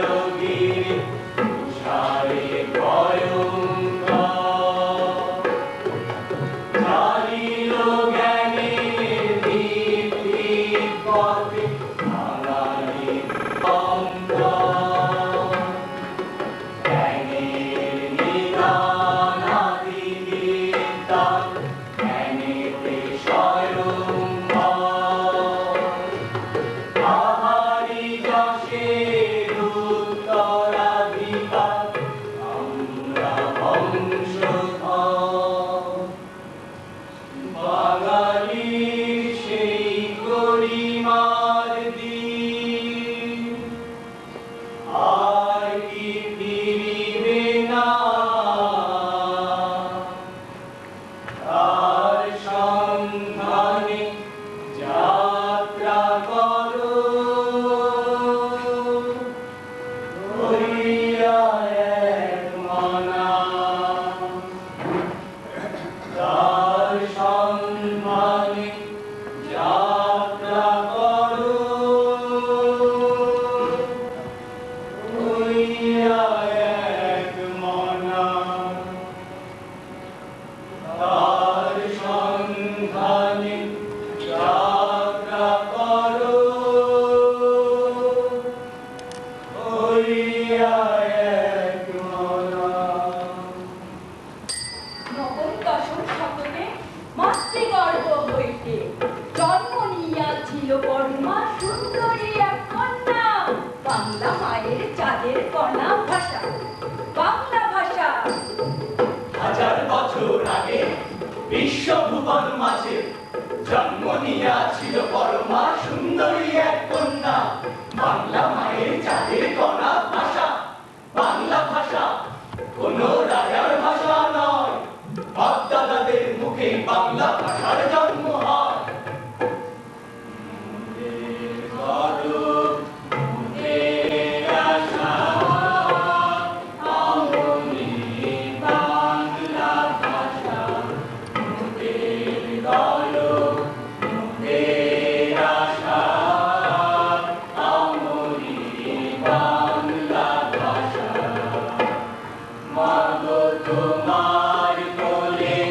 Speaker 8: তোমার কোলে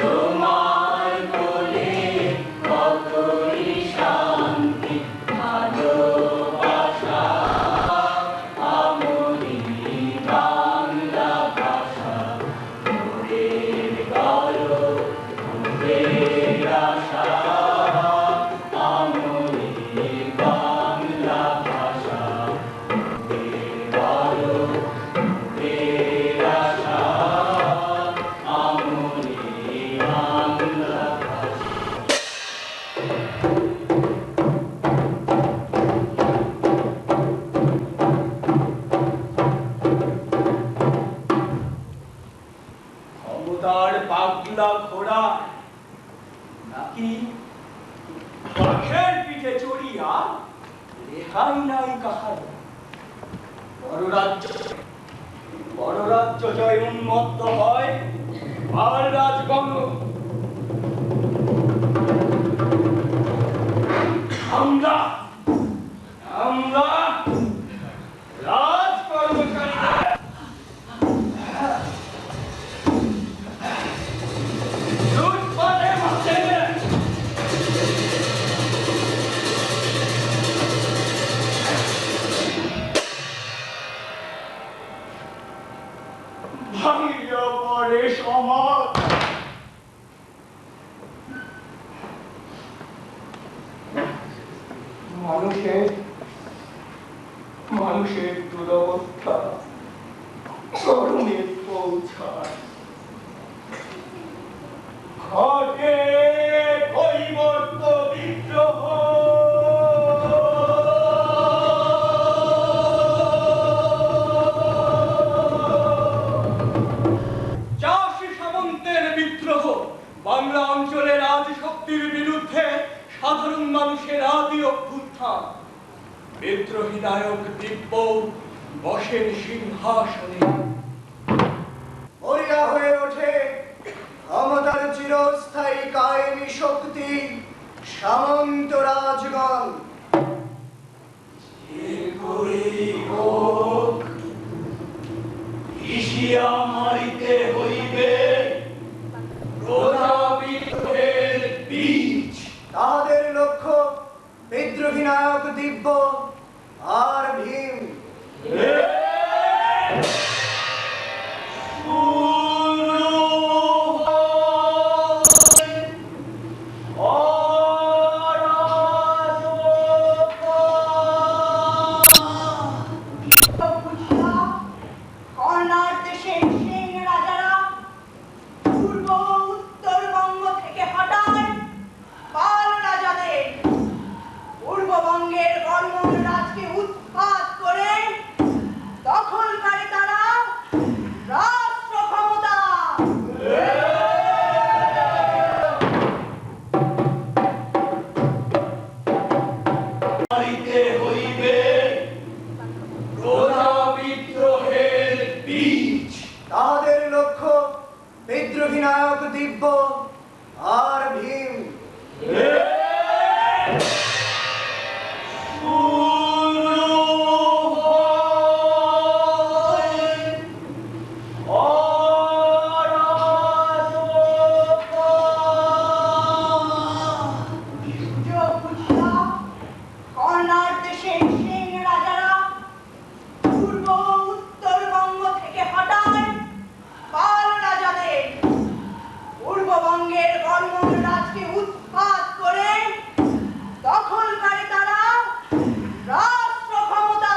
Speaker 8: তোমার কোলে কতই শান্তি ভালোবাসা আমরি বাংলা ভাষা মোদের গর্ব মোদের আশা আমরি বাংলা ভাষা মোদের গর্ব মোদের আশা আমরি বাংলা ভাষা।
Speaker 5: ক্ষমতার পাগলা ঘোড়া নাকি বাঘের পিঠে চড়িয়া রেহাই নাই কাহার। বড় রাজ্য জয় উন্মত্ত হয় আর রাজগণ আমরা আমরা রাজ কর্মচারীরা লুটপাটে মাঝে ভাঙিয়া পড়ে সমাজ। মানুষের দুরবস্থা চরমে পৌঁছায়। ঘটে কৈবর্ত বিদ্রোহ চাষি সামন্তের বিদ্রোহ বাংলা অঞ্চলের রাজশক্তির বিরুদ্ধে সাধারণ মানুষের আদি অভ্যুত্থান। বিদ্রোহী নায়ক দিব্য বসেন সিংহাসনে।
Speaker 9: মরিয়া হয়ে ওঠে ক্ষমতার চিরস্থায়ী কায়েমী শক্তি সামন্ত রাজগণ।
Speaker 8: যে করেই হোক ইসিয়া মারিতে হইবে প্রজাবিদ্রোহের বীজ।
Speaker 9: তাহাদের লক্ষ্য বিদ্রোহী নায়ক দিব্য আর ভীম।
Speaker 3: কর্ণার দেশের সেন রাজারা পূর্ব উত্তরবঙ্গ থেকে হটায় পাল রাজাদের পূর্ববঙ্গের বর্মন রাজকে উৎখাত করে দখলকারী তারা রাষ্ট্র ক্ষমতা।
Speaker 8: মারিতে হইবে প্রজাবিদ্রোহের বীজ।
Speaker 9: তাহাদের লক্ষ্য বিদ্রোহী নায়ক দিব্য আর ভীম।
Speaker 3: সুযোগ বুঝিয়া কর্ণার দেশের সেন রাজারা পূর্ব উত্তরবঙ্গ থেকে হটায় পাল রাজাদের পূর্ববঙ্গের বর্মন রাজকে উৎখাত করে দখলকারী তারা রাষ্ট্র ক্ষমতা।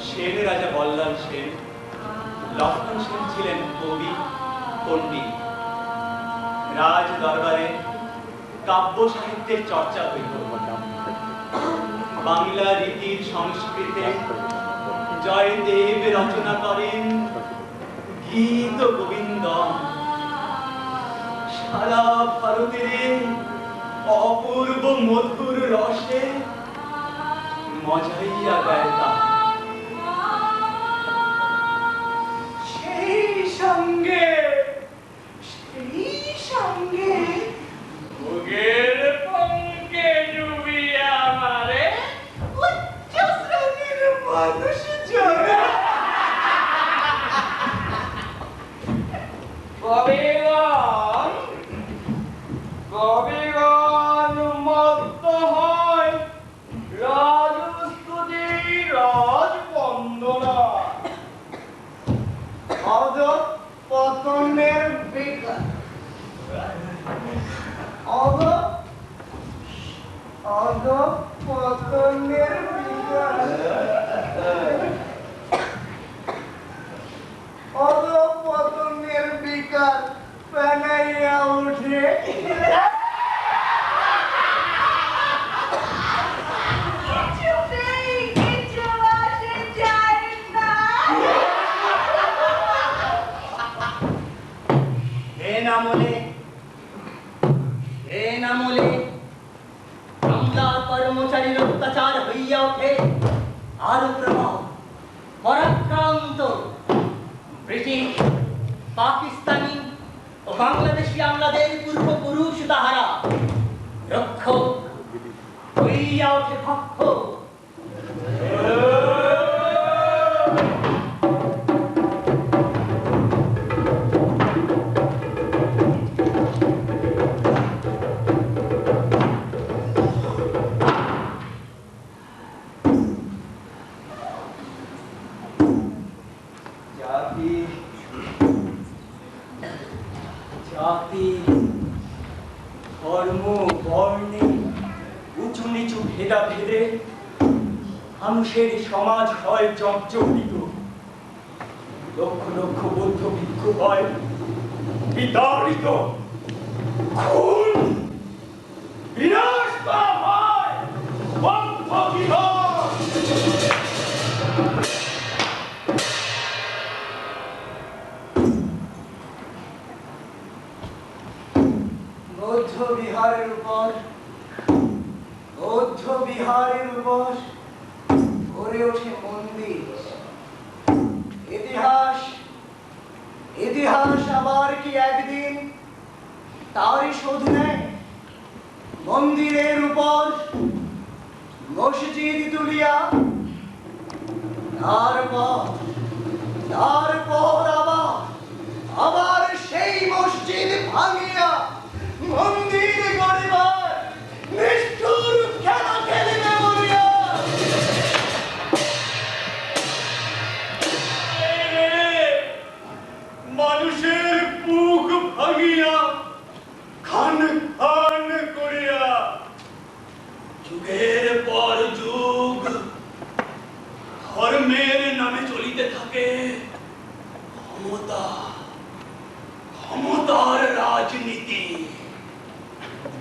Speaker 1: সেন রাজা বল্লাল সেন, লক্ষণ সেন ছিলেন কবি পণ্ডিত। রাজ দরবারে কাব্য সাহিত্যের চর্চা হইত। বাংলা রীতির সংস্কৃতে জয়দেব রচনা করেন গীত গোবিন্দ। সারা ভারতের অপূর্ব মধুর রসে মজাইয়া দেয় তা।
Speaker 5: সেই সঙ্গে ভোগের পঙ্কে ডুবিয়া আমারে উচ্চ শ্রেণীর মানুষ জোড়া কবিগণ মত্ত হয় রাজস্তুতি রাজবন্দনা অধঃপতনের বিকার অধঃপতনের বিকার অধঃপতনের বিকার পেনাইয়া উঠে
Speaker 3: কিছু আসে যায় না।
Speaker 4: হে নামলে বাংলা কর্মচারীর অত্যাচার হইয়া ওঠে আরো প্রভাব পরাক্রান্ত ব্রিটিশ পাকিস্তানি ও বাংলাদেশি আমলাদের পূর্বপুরুষ তাহারা রক্ষক হইয়া ওঠে ভক্ষ। জাতি ধর্ম বর্ণে উঁচু নিচু ভেদাভেদে মানুষের সমাজ হয় জর্জরিত। লক্ষ লক্ষ বৌদ্ধ ভিক্ষু হয় বিতাড়িত, খুন বিনাশ বা হয় বন্ধ বিহার।
Speaker 9: বৌদ্ধ বিহারের উপর গড়ে ওঠে মন্দির। ইতিহাস আবার কি একদিন তারই শোধ নেয়? মন্দিরের উপর মসজিদ তুলিয়া তারপর আবার সেই মসজিদ ভাঙিয়া মন্দির গড়িবার নিষ্ঠুর খেলা খেলিবে বলিয়া
Speaker 5: মানুষের বুক ভাঙিয়া খান খান করিয়া যুগের পর যুগ ধর্মের নামে চলিতে থাকে ক্ষমতার রাজনীতি।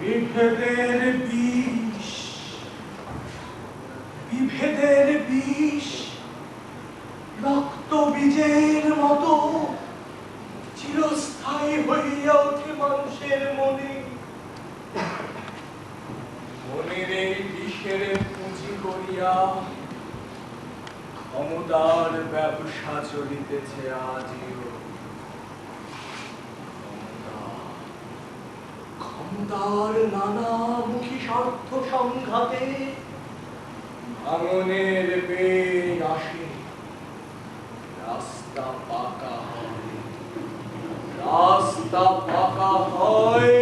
Speaker 5: বিভেদের বিষ রক্ত বীজের মতো চিরস্থায়ী হইয়া ওঠে মানুষের মনে। মনের এই বিষের পুঁজি করিয়া ক্ষমতার ব্যবসা চলিতেছে আজও। ক্ষমতার নানামুখী স্বার্থ সংঘাতে ভাঙনের বেগ আসে, রাস্তা পাকা হয়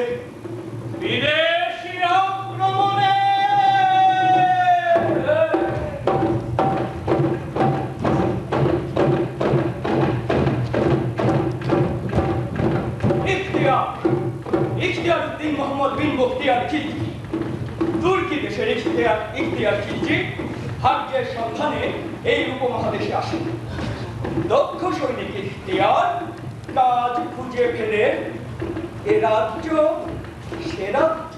Speaker 5: বিদেশি আক্রমণে। ইখতিয়ার উদ্দিন মোহাম্মদ বিন বখতিয়ার খিলজি, তুর্কি দেশের ইখতিয়ার খিলজি ভাগ্যের সন্ধানে এই উপমহাদেশে আসেন। দক্ষ সৈনিক ইখতিয়ার কাজ খুঁজে ফেলে এ রাজ্য সে রাজ্য।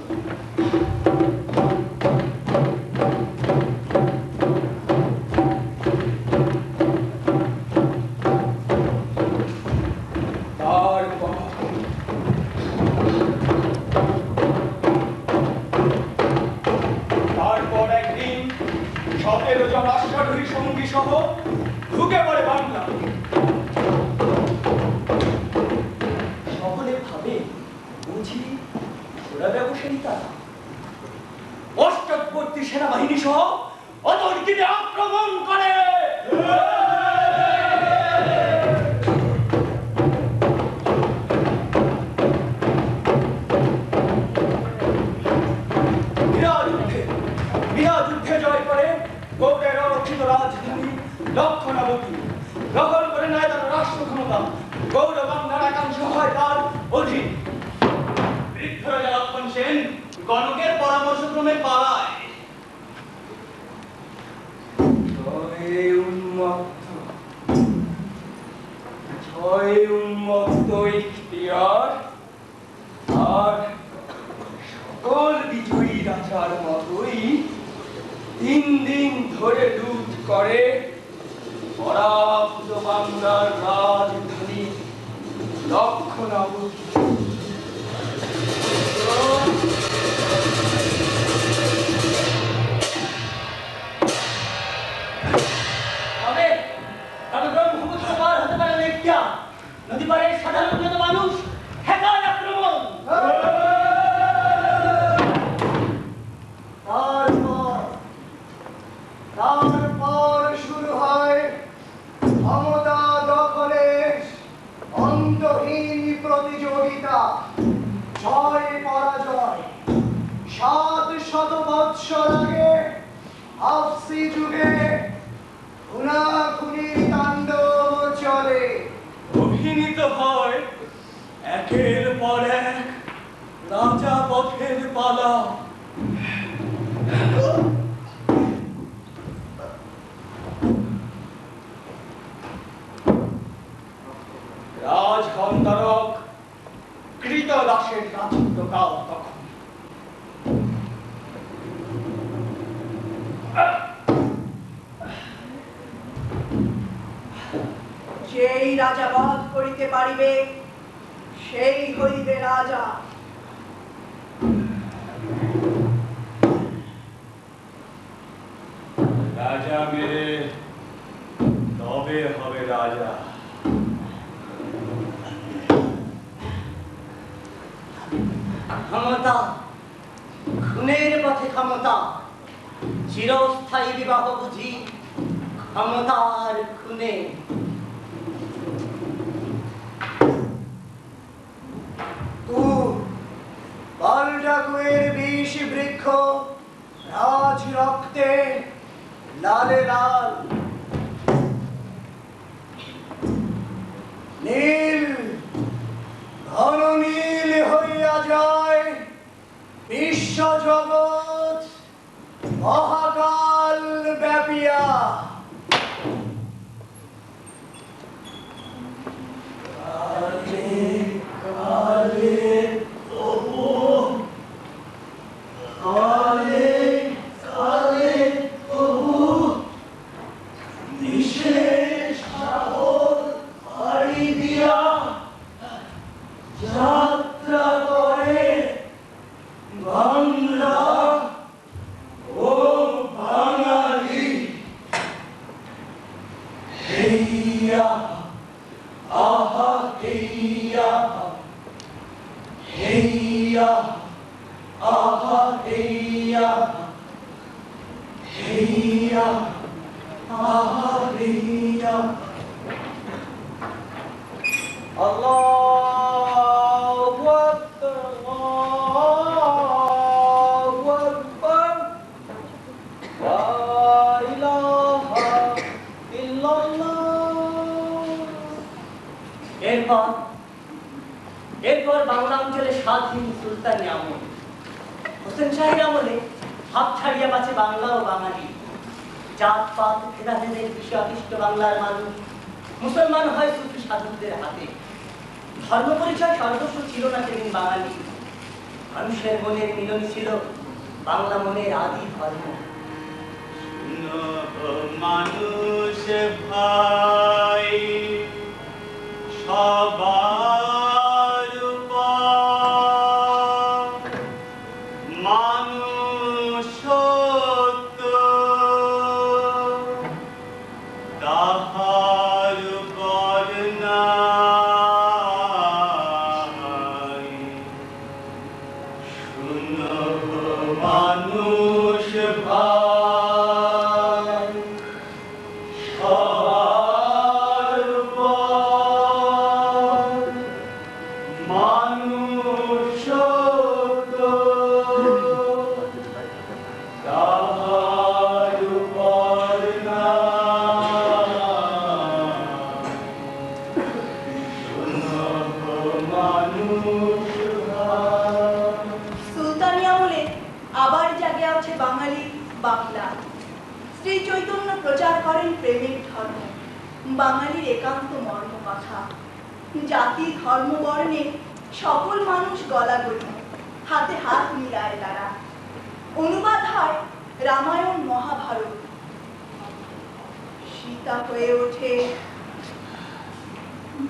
Speaker 5: লক্ষণাবতী দখল করে নেয় তার রাষ্ট্র ক্ষমতা। গৌরবান্ধার একাংশ হয় তার অধীন।
Speaker 1: বৃদ্ধ রাজা লক্ষণ সেন গণকের পরামর্শক্রমে পালায়।
Speaker 5: উন্মত্ত ইখতিয়ার আর সকল বিজয়ী রাজার মতোই 3 দিন ধরে লুট করে পরাভূত বাংলার রাজধানী লক্ষণাবতী।
Speaker 4: নদী পাড়ের সাধারণ মানুষ ঠেকায় আক্রমণ।
Speaker 9: তারপর শুরু হয় ক্ষমতা দখলের অন্তহীন প্রতিযোগিতা। জয় পরাজয়। 700 বৎসর আগে আফসি যুগে খুনাখুনির তাণ্ডব চলে।
Speaker 5: অভিনীত হয় একের পর এক রাজা পথের পালা। রাজগন্ধর্ব কৃতদাসের রাজত্বকাল তখন।
Speaker 3: যেই রাজা বধ করিতে পারিবে সেই হইবে রাজা।
Speaker 5: রাজা মেরে তবে হবে রাজা।
Speaker 4: ক্ষমতা, খুনের পথে ক্ষমতা, চিরস্থায়ী বিবাহ বুঝি ক্ষমতার খুনে।
Speaker 9: পাল্টাকুয়ের 20 বৃক্ষ রাজ রক্তে লালে লাল। নীল ঘন নীল হইয়া যায় বিশ্ব জগৎ মহাকাল ব্যাপিয়া। কালে কালে কালে কালে প্রভু বিশেষ সাহস হারি দিয়া যাত্রা করে বাংলা ও বাঙালি। হেইয়া আহা হেইয়া হেইয়া আহা হেইয়া হেইয়া আহা হেইয়া। আল্লাহু আকবার আল্লাহু আকবার লা ইলাহা ইল্লাল্লাহ।
Speaker 4: এরপর বাংলা অঞ্চলে স্বাধীন সুলতানি আমল। হোসেন শাহের আমলে হাত ছাড়িয়া বাঁচে বাংলা ও বাঙালি। জাতপাত ভেদাভেদের বিষয়ে আকৃষ্ট বাংলার মানুষ মুসলমান হয় সুফি সাধুদের হাতে। ধর্ম পরিচয় সর্বস্ব ছিল না সেদিন বাঙালি। মানুষের মনের মিলনই ছিল বাংলা মনের আদি ধর্ম।
Speaker 1: মানুষ ভাই সবার উপর মানুষত্ব তাহার উপর নাই। শুনো মানুষ ভাই সবার
Speaker 3: প্রেমের ধর্ম, বাঙালির একান্ত মর্ম কথা। জাতি ধর্ম বর্ণে সকল মানুষ গলাগলি, হাতে হাত মিলায় তারা। অনুবাদ হয় রামায়ণ মহাভারত। সীতা হয়ে ওঠে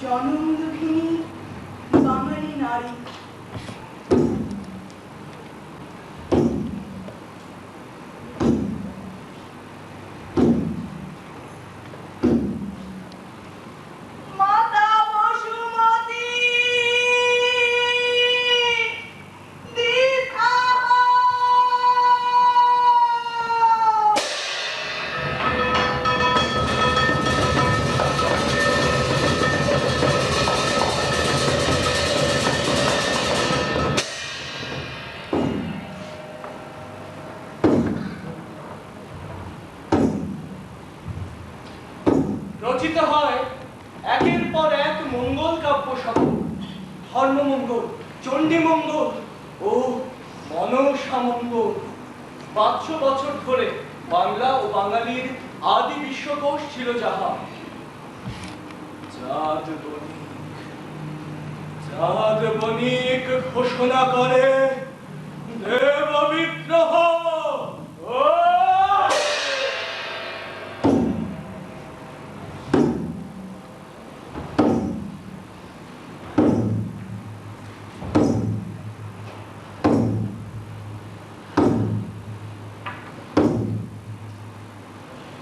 Speaker 3: জনম দুঃখিনী বাঙালি নারী। মাতা বসুমতী দীর্ঘা
Speaker 5: রচিত হয় একের পর এক মঙ্গল কাব্য সকল, ধর্মমঙ্গল, চণ্ডীমঙ্গল ও মনসা মঙ্গল। 500 বছর ধরে বাংলা ও বাঙালির আদি বিশ্বকোষ ছিল যাহা। চাঁদ বণিক ঘোষণা করে দেব বিদ্রোহ।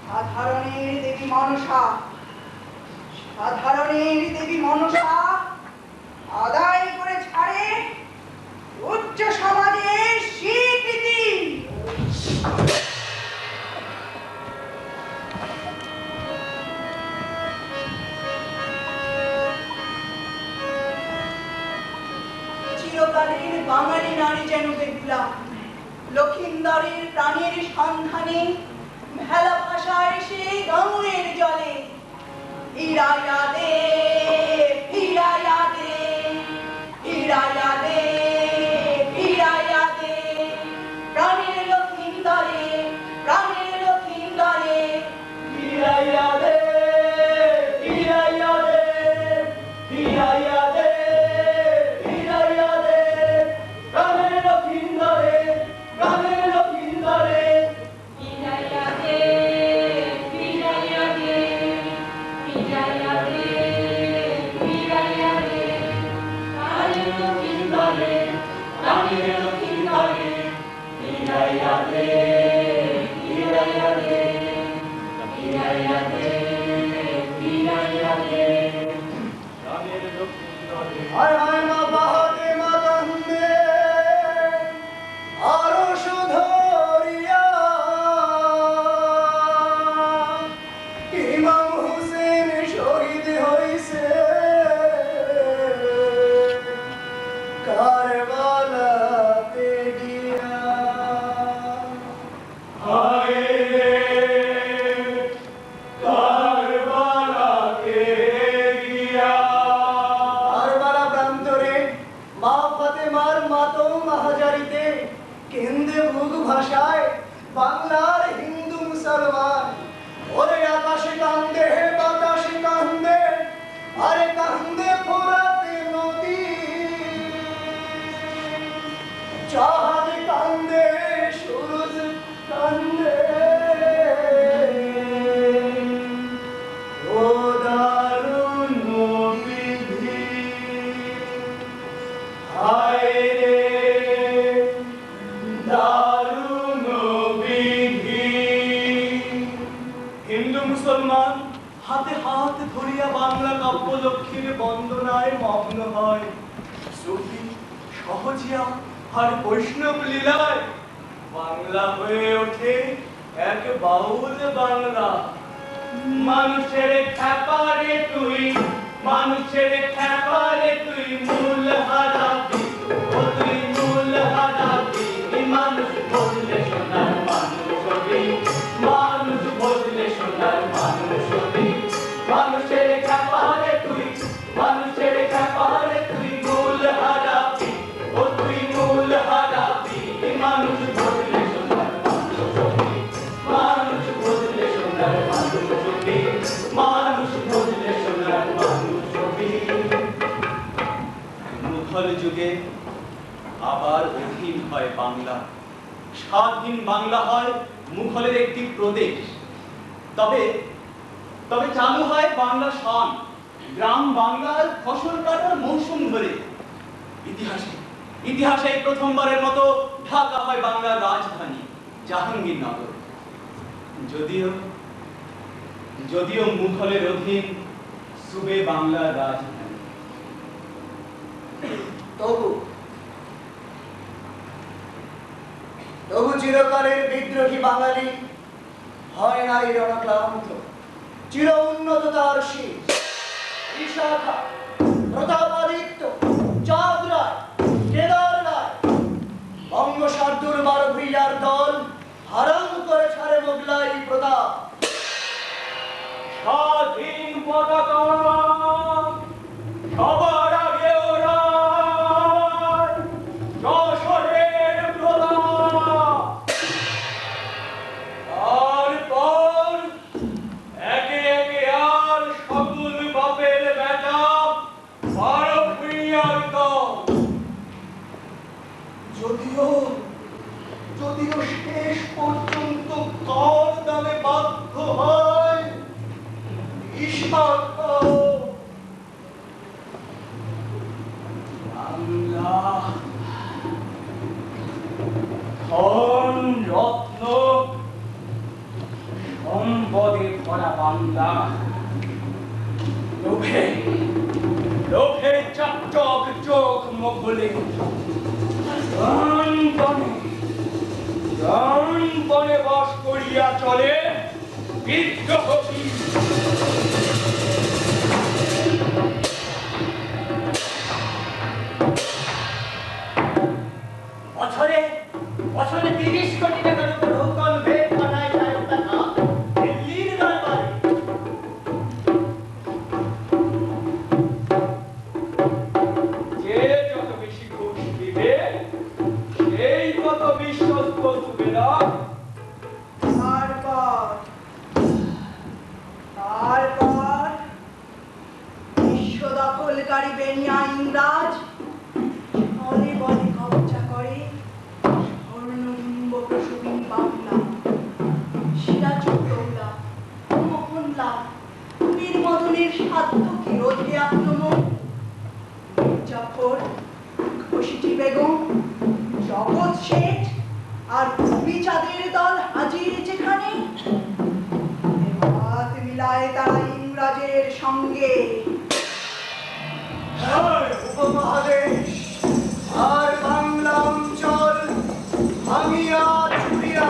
Speaker 3: সাধারণের দেবী মনসা, সাধারণের দেবী মনসা আদায় করে ছাড়ে উচ্চ সমাজের স্বীকৃতি। চিরকালের বাঙালি নারী যেন বেগুলা, লক্ষিন্দরের প্রাণের সন্ধানে ভেলা ভাষায় সেই গাঙুরের জলে হিরায়া দে, হিরায়া দে, হিরায়া দে, হিরায়া দে, প্রাণের লক্ষিন্দরে, প্রাণের লক্ষিন্দরে
Speaker 5: হিরাইয়া দে, হিরাইয়া দে, হিরাইয়া দে, হিরাইয়া দে, প্রাণের লক্ষিন্দরে, প্রাণের লক্ষিন্দরে।
Speaker 7: হিরাইয়া দে, হিরাইয়া দে, হিরাইয়া দে, হিরাইয়া দে, প্রাণের লক্ষিন্দরে, প্রাণের লক্ষিন্দরে, হিরাইয়া দে, হিরাইয়া দে, হিরাইয়া দে, হিরাইয়া দে,
Speaker 5: প্রাণের লক্ষিন্দরে।
Speaker 9: হায় হায় মা বাহাতে মা কান্দে আরো সুধরিয়া, ইমাম হুসেন শহীদ হইছে কারবালাতে গিয়া।
Speaker 5: হায় রে কারবালাতে গিয়া।
Speaker 9: কারবালা প্রান্তরে মা ফাতেমার মাতম মাহাজারিতে কেন্দ্রে ভুগ ভাষায় বাংলার হিন্দু মুসলমান। ওরে আকাশে কান্দে হে বাতাসে কান্দে, আরে কান্দে ফোরাতে নদী। চাঁদ কান্দে সূরজ কান্দে, ও দারুণ বিধি। হায় রে দারুণ বিধি।
Speaker 5: হিন্দু মুসলমান হাতে হাত ধরিয়া বাংলা কাব্য লক্ষ্মীর বন্দনায় মগ্ন হয়। সুফি, সহজিয়া আর বৈষ্ণব লীলায় বাংলা হয়ে ওঠে এক বাউল বাংলা। মানুষের খ্যাপারে তুই, মানুষের খ্যাপারে তুই মূল হারাবি, ও তুই মূল হারাবি। মানুষ বললে সোনার মানুষ হবি, মানুষ বললে সোনার মানুষ হবি। মানুষের খ্যাপারে তুই, মানুষের খ্যাপারে তুই মূল হারাবি, ও তুই মূল হারাবি। মানুষ বললে সোনার মানুষ হবি, মানুষ বললে সোনার মানুষ হবি।
Speaker 1: আবার অধীন হয় বাংলা। স্বাধীন বাংলা হয় মুঘলের একটি প্রদেশ। তবে তবে চালু হয় বাংলা সন, গ্রাম বাংলার ফসল কাটার মৌসুম ধরে। ইতিহাসে ইতিহাসে এই প্রথমবারের মতো ঢাকা হয় বাংলার রাজধানী জাহাঙ্গীরনগর। যদিও যদিও মুঘলের অধীন সুবে বাংলার রাজধানী।
Speaker 9: তবু চিরকালের বিদ্রোহী বাঙালি হয় নাই রণক্লান্ত। চির উন্নত তার শীষ, বিশাখা, প্রতাপাদিত্য, চাঁদ রায়, কেদার রায়, বঙ্গসার্দুর 12 ভূঁইয়ার দল হারাম করে ছাড়ে মোগলাই প্রতাপ।
Speaker 5: স্বাধীন পতাকা সবার আগে ওরা যশোরের প্রতাপ। তারপর একে একে আর সকল বাপের বেটা 12 ভূঁইয়ার দল। যদিও শেষ পর্যন্ত কর দামে বাধ্য হয় বাংলা। ধন রত্ন সম্পদে ভরা বাংলা লোভে লোভে চকচক চোখ মোগলে বনে বাস করিয়া চলে বিদ্রোহ।
Speaker 4: বছরে 30 কোটি টাকার উপর হুকম ভেদ বানায় সাহেব টাকা দিল্লির দরবারে।
Speaker 5: যে যত বেশি ঘুষ দিবে সেই তত বিশ্বস্ত সুবেদার।
Speaker 3: তারপর বিশ্ব দখলকারী বেনিয়া ইংরাজ বলে বলে কবজা করে স্বর্ণবিম্ব প্রসূতি বাংলা। সিরাজউদ্দৌলা, মোহনলাল, বীর মদনের সাধ্য কি রোধে আক্রমণ। মির্জাফর, ঘসিটি বেগম, জগৎ শেঠ আর চাঁদের দল হাজির যেখানে, হাত মিলায় তারা ইংরাজের সঙ্গে।
Speaker 9: উপমহাদেশ আর বাংলা অঞ্চল ভাঙিয়া চুরিয়া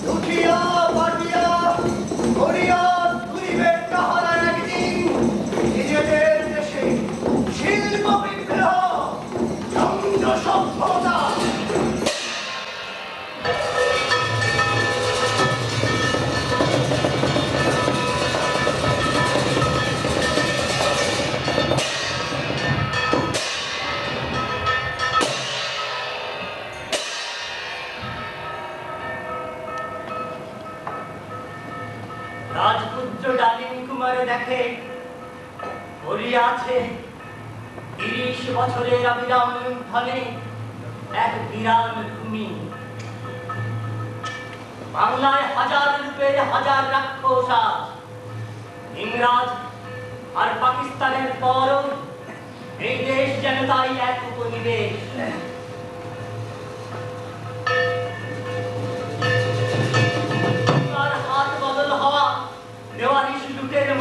Speaker 9: লুঠিয়া পাটিয়া করিয়া তুলিবে তাহারা একদিন নিজেদের দেশে শিল্প বিপ্লব, চন্দ্র সভ্যতা।
Speaker 4: রাজপুত্র ডালিম কুমারে দেখে পড়িয়া আছে 30 বছরের অবিরাম লুণ্ঠনে এক বিরান ভূমি। বাংলায় হাজার রূপের হাজার রাক্ষস আজ। ইংরাজ আর পাকিস্তানের পরও এই দেশ যেন তাই এক উপনিবেশ।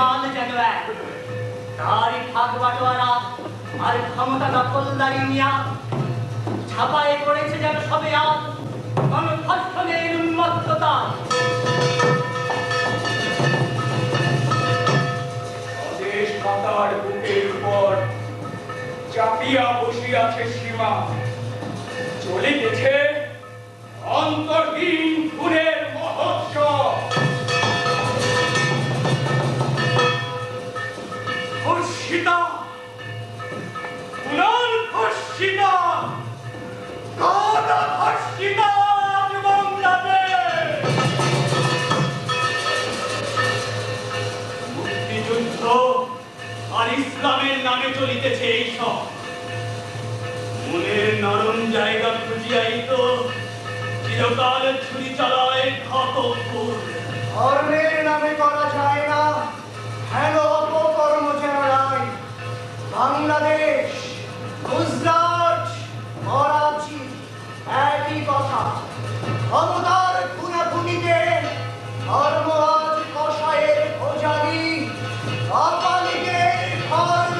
Speaker 4: মাল যেন এক, তারই ভাগ বাটোয়ারা আর ক্ষমতা দখলদারি নিয়া ছাপায় পড়েছে যেন সবে আজ গণধর্ষণের উন্মত্ততা।
Speaker 5: স্বদেশ মাতার বুকের উপর চাপিয়া বসিয়াছে সীমা, চলিতেছে অন্তর্হীন খুনের মহোৎসব। ধর্ষিতা, ধর্ষিতা, ধর্ষিতা বাংলাদেশ। মুক্তিযুদ্ধ আর ইসলামের নামে চলিতেছে এই সব।
Speaker 1: মনের নরম জায়গা খুঁজিয়াই তো চিরকাল ছুরি চালায় ঘাতকপুর।
Speaker 9: ধর্মের নামে করা যায় না হেন অপকর্ম যেন নাই। বাংলাদেশ, গুজরাট, করাচি একই কথা। ক্ষমতার খুনাখুনিতে ধর্ম আজ কসাইয়ের খোঁজালি, কপালিকের ধর্ম।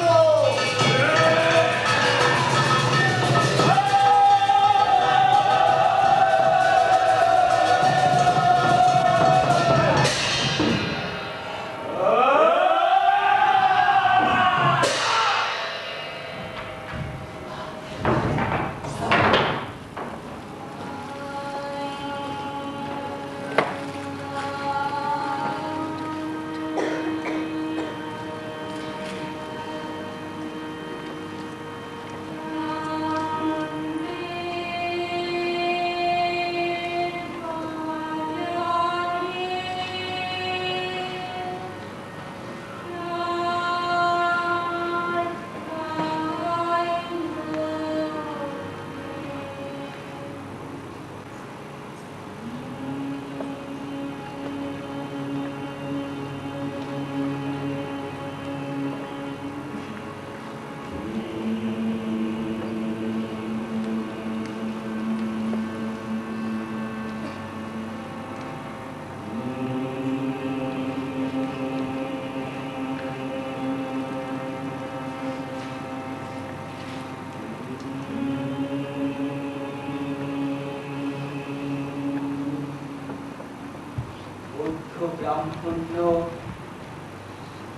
Speaker 4: ব্রাহ্মণ্য,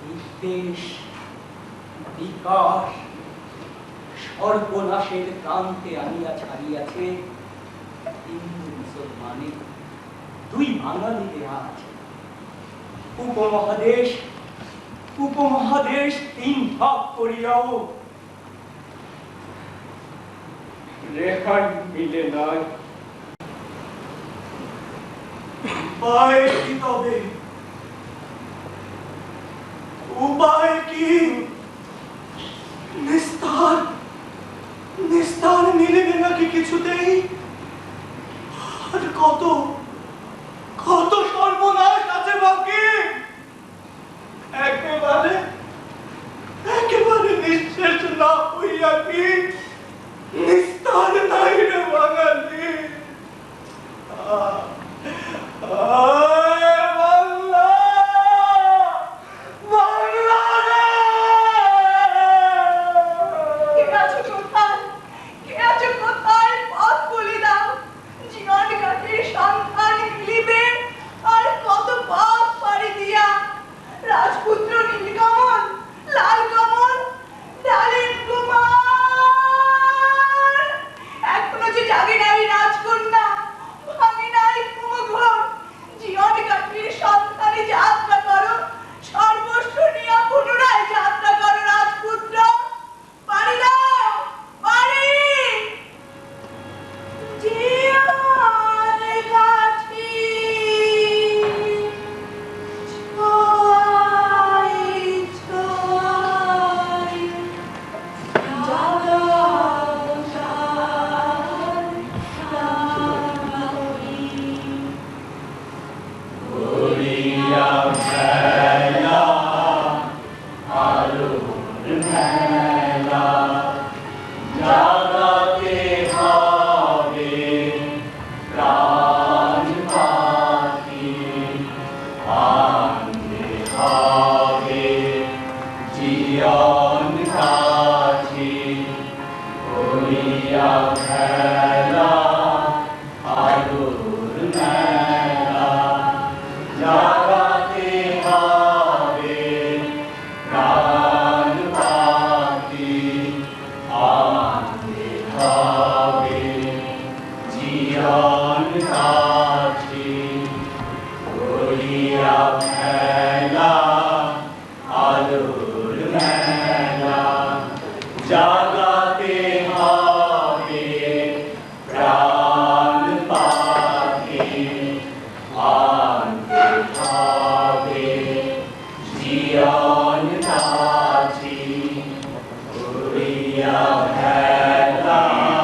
Speaker 4: বিদ্বেষ, বিকাশ সর্বনাশের প্রান্তে আনিয়া ছাড়িয়াছে হিন্দু মুসলমানে দুই বাঙালিতে আজ। উপমহাদেশ তিন ভাগ করিয়াও রেখাই মিলে নাই।
Speaker 1: উপায় কি তবে? উপায় কি? নিস্তার মিলবে নাকি কিছুতেই? আর কত কত সর্বনাশ আছে বাকি। একেবারে নিঃশেষ না হইয়া কি নিস্তার নাই রে বাঙালি।
Speaker 3: রাজপুত্র নীলকমল, লাল কমল, ডালিম কুমার, এখনো যে জাগে নাই রাজকন্যা, ভাঙে নাই কুমঘর। জীবন কাঠির সন্তানে যাত্রা করো, সর্বস্ব নিয়ে পুনরায় যাত্রা করো রাজপুত্র। বাড়ি দাও, বাড়ি। জীবন কাঠি
Speaker 8: Yeah.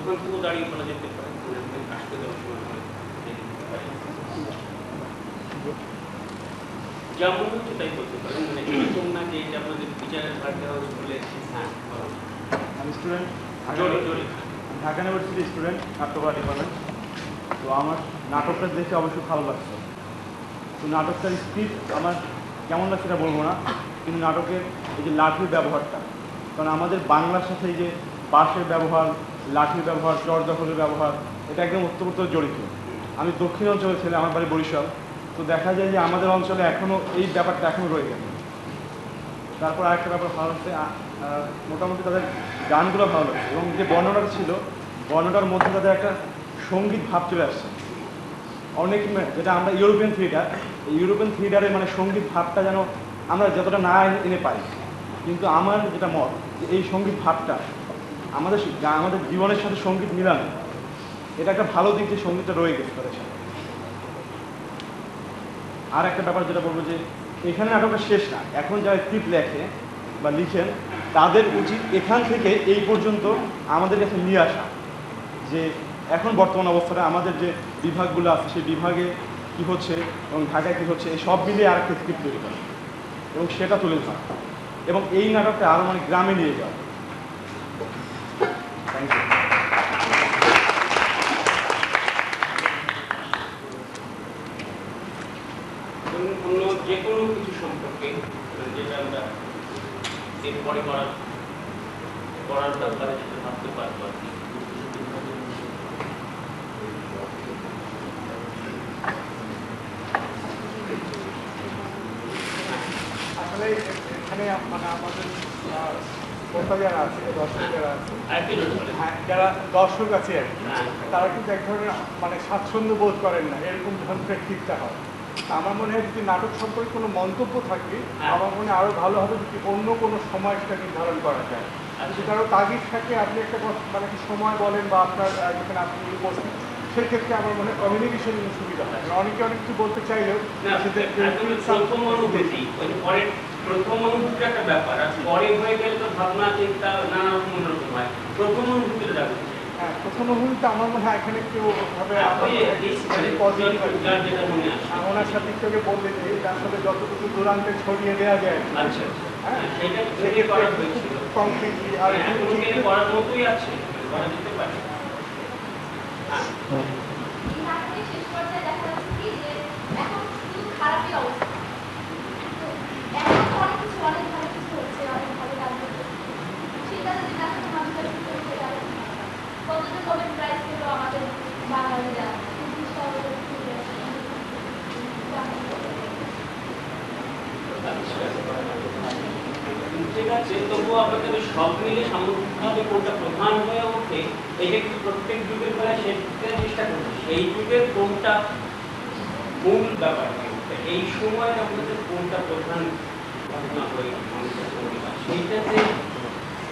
Speaker 2: ওখান থেকেও দাঁড়িয়ে বলা যেতে পারে আসতে দেওয়ার সময় যেমন হচ্ছে তাই বলতে পারেন, মানে এরকম না যে এটা আমাদের বিচারের পার্টি হাউস বলে। হ্যাঁ,
Speaker 10: আমি স্টুডেন্ট,
Speaker 2: জোরে জোরে।
Speaker 10: ঢাকা ইউনিভার্সিটি স্টুডেন্ট, নাট্যকলা ডিপার্টমেন্ট। তো আমার নাটকটা দেখে অবশ্যই ভালো লাগছে। তো নাটকটার স্ক্রিপ্ট আমার কেমন লাগছে সেটা বলবো না, কিন্তু নাটকের এই যে লাঠির ব্যবহারটা, কারণ আমাদের বাংলার সাথে এই যে বাঁশের ব্যবহার, লাঠির ব্যবহার, চর দখলের ব্যবহার, এটা একদম ওতপ্রোত জড়িত। আমি দক্ষিণ অঞ্চলের ছেলে, আমার বাড়ি বরিশাল। তো দেখা যায় যে আমাদের অঞ্চলে এখনও এই ব্যাপারটা এখনও রয়ে গেছে। তারপর আরেকটা ব্যাপার ভালো লাগছে, মোটামুটি তাদের গানগুলো ভালো লাগছে, এবং যে বর্ণনাটা ছিল বর্ণনাটার মধ্যে তাদের একটা সঙ্গীত ভাব চলে আসছে। অনেক যেটা আমরা ইউরোপিয়ান থিয়েটার, এই ইউরোপিয়ান থিয়েটারে মানে সঙ্গীত ভাবটা যেন আমরা যতটা না এনে পাই, কিন্তু আমার যেটা মত যে এই সঙ্গীত ভাবটা আমাদের জীবনের সাথে সঙ্গীত মিলানো, এটা একটা ভালো দিক যে সঙ্গীতটা রয়ে গেছে তাদের সাথে। আর একটা ব্যাপার যেটা বলবো যে এখানে নাটকটা শেষ না, এখন যারা স্ক্রিপ্ট লেখে বা লিখেন তাদের উচিত এখান থেকে এই পর্যন্ত আমাদের কাছে নিয়ে আসা, যে এখন বর্তমান অবস্থাটা আমাদের যে বিভাগগুলো আছে সেই বিভাগে কী হচ্ছে এবং ঢাকায় কী হচ্ছে, এই সব মিলিয়ে আরেকটা স্ক্রিপ্ট তৈরি করা এবং সেটা তুলে ধরা, এবং এই নাটকটা আরও মানে গ্রামে নিয়ে যাওয়া। Thank you.
Speaker 2: অন্য যে কোনো কিছু সম্পর্কে যেটা আমরা এরপরে করার ব্যাপারে সেটা ভাবতে পারবো আর কি।
Speaker 10: আসলে এখানে মানে আমাদের শ্রোতা যারা আছে, দর্শক যারা আছে, হ্যাঁ যারা দর্শক আছে আর কি, তারা কিন্তু এক ধরনের মানে স্বাচ্ছন্দ্য বোধ করেন না এরকম যখন প্রেক্ষিতটা হয়। আমার মনে হয় যদি নাটক সম্পর্কে কোনো মন্তব্য থাকে, আমার মনে হয় আরও ভালো হবে যদি অন্য কোনো সময় সেটা নির্ধারণ করা যায়। যদি কারো তাগিদ থাকে, আপনি একটা মানে একটা সময় বলেন বা আপনার যেখানে আপনি উপস্থিত, সেক্ষেত্রে আমার মনে হয় কমিউনিকেশনের সুবিধা হয়। অনেকে অনেক কিছু বলতে চাইলেও
Speaker 2: প্রথম অনুভূতির একটা ব্যাপার, আর পরে হয়ে গেলে তো ভাবনা চিন্তা নানা রকম অন্যরকম হয়। প্রথম অনুভূতিটা যাবে।
Speaker 10: হ্যাঁ, প্রথম অনুভূতিটা আমার মনে হয় এখানে কেউ ভাবে ওনার সাথে একটু বললেন যে আসলে যতটুকু দূরান্তে ছড়িয়ে দেওয়া যায়, হ্যাঁ সেটা করা হয়েছিল কমপ্লিটলি, আর
Speaker 2: করার মতোই আছে, করা যেতে পারে।
Speaker 7: শেষ পর্যায়ে দেখা যাচ্ছে কি যে এখন শুধু খারাপই অবস্থা, এখন তো অনেক কিছু, অনেক ভালো কিছু হচ্ছে, অনেক ভালো কাজ হচ্ছে, সেটা যদি দেখাতে মানুষের কতজন নোবেল প্রাইজ পেল আমাদের বাঙালিরা,
Speaker 2: ঠিক আছে, তবুও আপনাদের সব মিলে সামগ্রিকভাবে কোনটা প্রধান হয়ে ওঠে, এটা কিন্তু প্রত্যেক যুগের বেলা সেটা চেষ্টা করছে, সেই যুগের কোনটা মূল ব্যাপার, এই সময় আপনাদের কোনটা প্রধান ঘটনা হয়ে সেইটাতে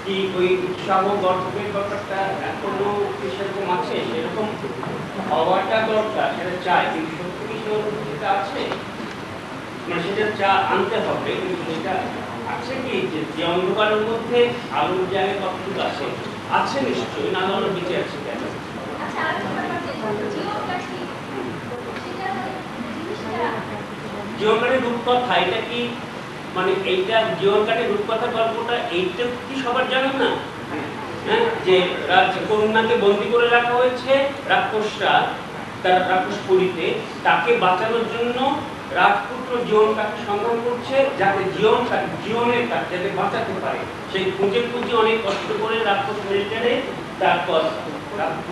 Speaker 2: কি ওই উৎসাহ গর্বের ব্যাপারটা এখনো সেরকম আছে, সেরকম হওয়াটা দরকার, সেটা চাই, কিন্তু সত্যি কি সে অনুভূতিটা আছে, মানে সেটা আনতে হবে, কিন্তু সেটা আছে কি যে অন্ধকারের মধ্যে আলোর জায়গায় কতটুকু আছে, আছে নিশ্চয়ই, না হলে বেঁচে আছে কেন। জীবনকালের রূপকথা, এটা কি মানে এইটা জীবনকালের রূপকথা গল্পটা এইটা কি সবার জানেন না? হ্যাঁ, যে কন্যাকে বন্দী করে রাখা হয়েছে রাক্ষসরা, তার রাক্ষসপুরীতে, তাকে বাঁচানোর জন্য রাজপুত্র জীবনটাকে সংগ্রাম করছে যাতে জীবনের কাজ যাতে বাঁচাতে পারে, সেই খুঁজে অনেক কষ্ট করে রাক্ষস মেরে, তারপর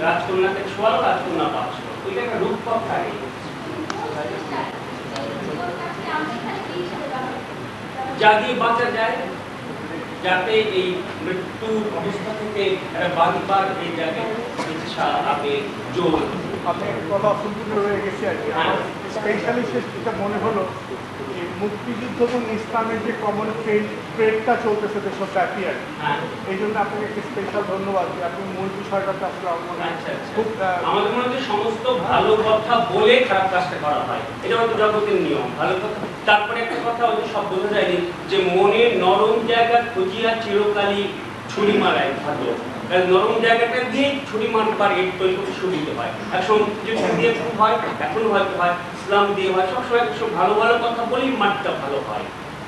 Speaker 2: রাজকন্যাকে ছোঁয়াল, রাজকন্যা বাঁচল। ওইটা একটা রূপকথা। যা দিয়ে বাঁচা যায়, যাতে এই মৃত্যুর অবস্থা থেকে বাঁচবার এই জায়গায় ইচ্ছা, আবেগ, জোর।
Speaker 10: আপনার কথা অসম্পূর্ণ রয়ে গেছে আর কি। আমার স্পেশালি যেটা মনে হলো যে মুক্তিযুদ্ধ এবং ইসলামের যে কমন ট্রেডটা চলতেছে দেশব্যাপী আর কি, এই জন্য আপনাকে একটা স্পেশাল ধন্যবাদ যে আপনি মূল বিষয়টাতে আসলে
Speaker 2: খুব আমাদের মনে হচ্ছে সমস্ত ভালো কথা বলে খারাপ কাজটা করা হয়, এটা হয়তো জগতের নিয়ম। ভালো কথা, তারপরে একটা কথা হয়তো সব বোঝা যায়নি যে মনের নরম জায়গা খুঁজিয়া চিরকালই ছুরি মারায় ভালো, নরম জায়গাটা দিয়ে ছুরি মারবার এর তৈরি করতে সুবিধা হয়। আর সংযুক্তি দিয়ে হয়, এখনো হয়তো হয়, ইসলাম দিয়ে হয়, সবসময় সব ভালো ভালো কথা বলেই মাঠটা ভালো হয়,